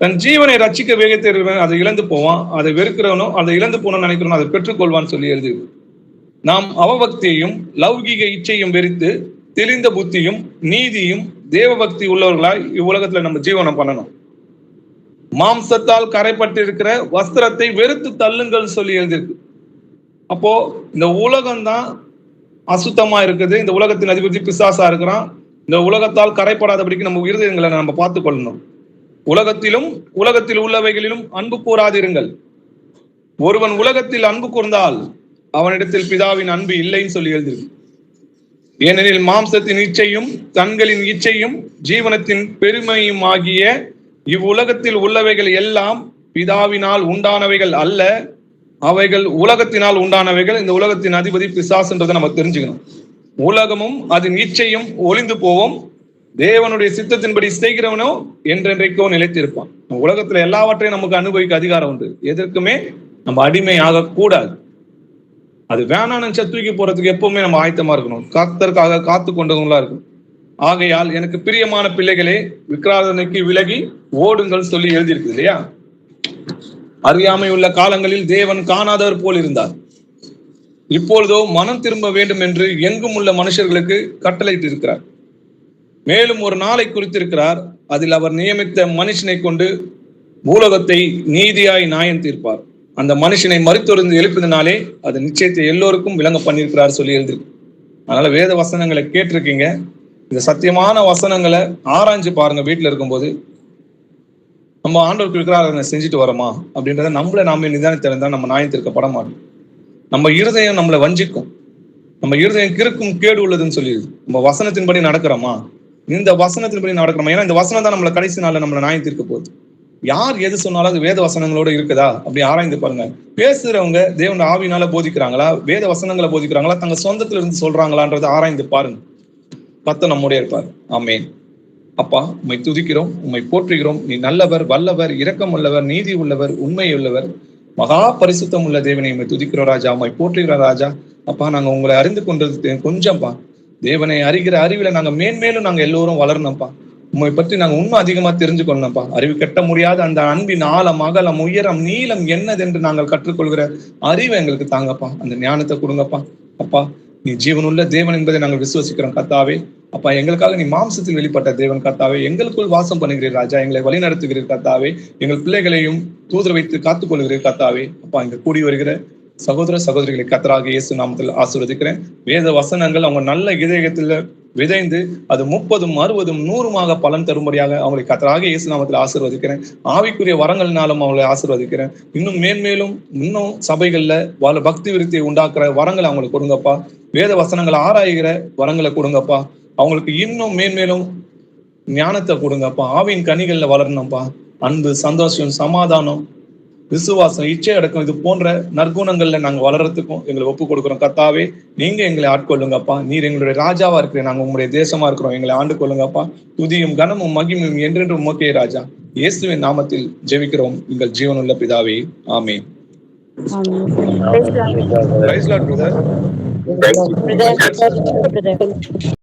தன் ஜீவனை ரட்சிக்க வேகத்தை அதை இழந்து போவான். அதை வெறுக்கிறவனோ அதை இழந்து போனோம்னு நினைக்கிறவனோ அதை பெற்றுக்கொள்வான்னு சொல்லி எழுதி. நாம் அவபக்தியையும் லௌகீக இச்சையும் வெறுத்து தெளிந்த புத்தியும் நீதியும் தேவ பக்தி உள்ளவர்களாய் இவ்வுலகத்துல நம்ம ஜீவனம் பண்ணணும். மாம்சத்தால் கரைப்பட்டு இருக்கிற வஸ்திரத்தை வெறுத்து தள்ளுங்கள் சொல்லி எழுதியிருக்கு. அப்போ இந்த உலகம்தான் அசுத்தமா இருக்குது. இந்த உலகத்தின் அதிபதி பிசாசா இருக்கிறான். இந்த உலகத்தால் கரைப்படாதபடிக்கு நம்ம இருதயங்களை நம்ம பார்த்து கொள்ளணும். உலகத்தில் உள்ளவைகளிலும் அன்பு கூறாதிருங்கள். ஒருவன் உலகத்தில் அன்பு கூர்ந்தால் அவனிடத்தில் பிதாவின் அன்பு இல்லைன்னு சொல்லி எழுதிருக்கு. ஏனெனில் மாம்சத்தின் இச்சையும் கண்களின் இச்சையும் ஜீவனத்தின் பெருமையும் ஆகிய இவ்வுலகத்தில் உள்ளவைகள் எல்லாம் பிதாவினால் உண்டானவைகள் அல்ல, அவைகள் உலகத்தினால் உண்டானவைகள். இந்த உலகத்தின் அதிபதி பிசாசுன்றதை நம்ம தெரிஞ்சுக்கணும். உலகமும் அதன் இச்சையும் ஒளிந்து போவோம், தேவனுடைய சித்தத்தின்படி செய்கிறவனோ என்றென்றைக்கோ நிலைத்திருப்பான். உலகத்துல எல்லாவற்றையும் நமக்கு அனுபவிக்க அதிகாரம் உண்டு. எதற்குமே நம்ம அடிமை ஆகக்கூடாது. அது வேணான்னு தூக்கி போறதுக்கு எப்பவுமே நம்ம ஆயத்தமா இருக்கணும். கர்த்தருக்காக காத்து கொண்டவங்களா இருக்கும். ஆகையால் எனக்கு பிரியமான பிள்ளைகளே, விக்கிராராதனைக்கு விலகி ஓடுங்கள் சொல்லி எழுதியிருக்கு இல்லையா. அறியாமை உள்ள காலங்களில் தேவன் காணாதவர் போல் இருந்தார். இப்பொழுதோ மனம் திரும்ப வேண்டும் என்று எங்கும் உள்ள மனுஷர்களுக்கு கட்டளையிட்டு இருக்கிறார். மேலும் ஒரு நாளை குறித்திருக்கிறார், அதில் அவர் நியமித்த மனுஷனை கொண்டு பூலோகத்தை நீதியாய் நியாயம் தீர்ப்பார். அந்த மனுஷனை மரித்தொருந்து எழுப்பினாலே அது நிச்சயத்தை எல்லோருக்கும் விளங்க பண்ணியிருக்கிறார் சொல்லி எழுதிருக்கு. அதனால வேத வசனங்களை கேட்டிருக்கீங்க. இந்த சத்தியமான வசனங்களை ஆராய்ஞ்சு பாருங்க. வீட்டுல இருக்கும்போது நம்ம ஆண்டவருக்கு விக்கிராராதனை செஞ்சுட்டு வரோமா அப்படின்றத நம்மள நாம நிதானித்திருந்தா நம்ம நியாயம் தீர்க்கப்பட மாட்டோம். நம்ம இருதயம் நம்மளை வஞ்சிக்கும். நம்ம இருதயம் கிறுக்கும் கேடு உள்ளதுன்னு சொல்லிடுது. நம்ம வசனத்தின்படி நடக்கிறோமா, இந்த வசனத்தின்படி நடக்கிறோமா? ஏன்னா இந்த வசனம் தான் நம்மளை கடைசி நாள்ல நம்மளை நியாயம் தீர்க்க போகுது. யார் எது சொன்னாலும் அது வேத வசனங்களோட இருக்குதா அப்படி ஆராய்ந்து பாருங்க. பேசுறவங்க தேவன் ஆவியினால போதிக்கிறாங்களா, வேத வசனங்களை போதிக்கிறாங்களா, தங்க சொந்தத்துல இருந்து சொல்றாங்களான்றதை ஆராய்ந்து பாருங்க. கர்த்தர் நம்முடைய இருப்பார். ஆமென். அப்பா, உம்மை துதிக்கிறோம், உம்மை போற்றுகிறோம். நீ நல்லவர், வல்லவர், இரக்கம் உள்ளவர், நீதி உள்ளவர், உண்மை உள்ளவர், மகா பரிசுத்தம் உள்ள தேவனை உம்மை துதிக்கிறோம் ராஜா, உம்மை போற்றுகிறோம் ராஜா. அப்பா, நாங்க உங்களை அறிந்து கொண்டது கொஞ்சம்பா. தேவனை அறிகிற அறிவில நாங்க மேன்மேலும் நாங்க எல்லோரும் வளரணும்ப்பா. உண்மை பற்றி நாங்க இன்னும் அதிகமா தெரிஞ்சுக்கொள்ளணும்ப்பா. அறிவு கட்ட முடியாத அந்த அன்பின் ஆழம், அகலம், உயரம், நீளம் என்னதென்று நாங்கள் கற்றுக்கொள்கிற அறிவை எங்களுக்கு தாங்கப்பா. அந்த ஞானத்தை கொடுங்கப்பா. அப்பா, நீ ஜீவனுள்ள தேவன் என்பதை நாங்கள் விசுவசிக்கிறோம் கர்த்தாவே. அப்பா, எங்களுக்காக நீ மாம்சத்தில் வெளிப்பட்ட தேவன் கர்த்தாவே. எங்களுக்குள் வாசம் பண்ணுகிறீர் ராஜா, எங்களை வழி நடத்துகிறீர் கர்த்தாவே. எங்கள் பிள்ளைகளையும் தூதர் வைத்து காத்துக்கொள்கிறீர் கர்த்தாவே. அப்பா, இங்க கூடி வருகிற சகோதர சகோதரிகளை கர்த்தராகிய இயேசு நாமத்தில் ஆசீர்வதிக்கிறேன். வேத வசனங்கள் அவங்க நல்ல இதயத்துல விதைந்து அது 30, 60, 100 பலன் தரும்படியாக அவங்களை கர்த்தராகிய இயேசு நாமத்தில் ஆசீர்வதிக்கிறேன். ஆவிக்குரிய வரங்கள்னாலும் அவங்களை ஆசீர்வதிக்கிறேன். இன்னும் மேன்மேலும் இன்னும் சபைகள்ல వాళ్ళ பக்தி விருத்தியை உண்டாக்குற வரங்களை அவங்களுக்கு கொடுங்கப்பா. வேத வசனங்களை ஆராய்கிற வரங்களை கொடுங்கப்பா. அவங்களுக்கு இன்னும் மேன்மேலும் ஞானத்தை கொடுங்கப்பா. ஆவின் கனிகள்ல வளரணும்ப்பா. அன்பு, சந்தோஷம், சமாதானம், விசுவாசம், இச்சை அடக்கம், இது போன்ற நற்குணங்கள்ல நாங்க வளர்றதுக்கும் எங்களை ஒப்பு கொடுக்குறோம் கர்த்தாவே. நீங்க எங்களை ஆட்கொள்ளுங்கப்பா. நீர் எங்களுடைய ராஜாவா இருக்கிற, நாங்க உங்களுடைய தேசமா இருக்கிறோம். எங்களை ஆண்டு கொள்ளுங்கப்பா. துதியும் கனமும் மகிமையும் என்றென்றும் உமக்கே ராஜா. இயேசுவின் நாமத்தில் ஜெபிக்கிறோம் எங்கள் ஜீவனுள்ள பிதாவே. ஆமென். ஆமென். Praise the Lord. Praise the Lord, brother. Brother.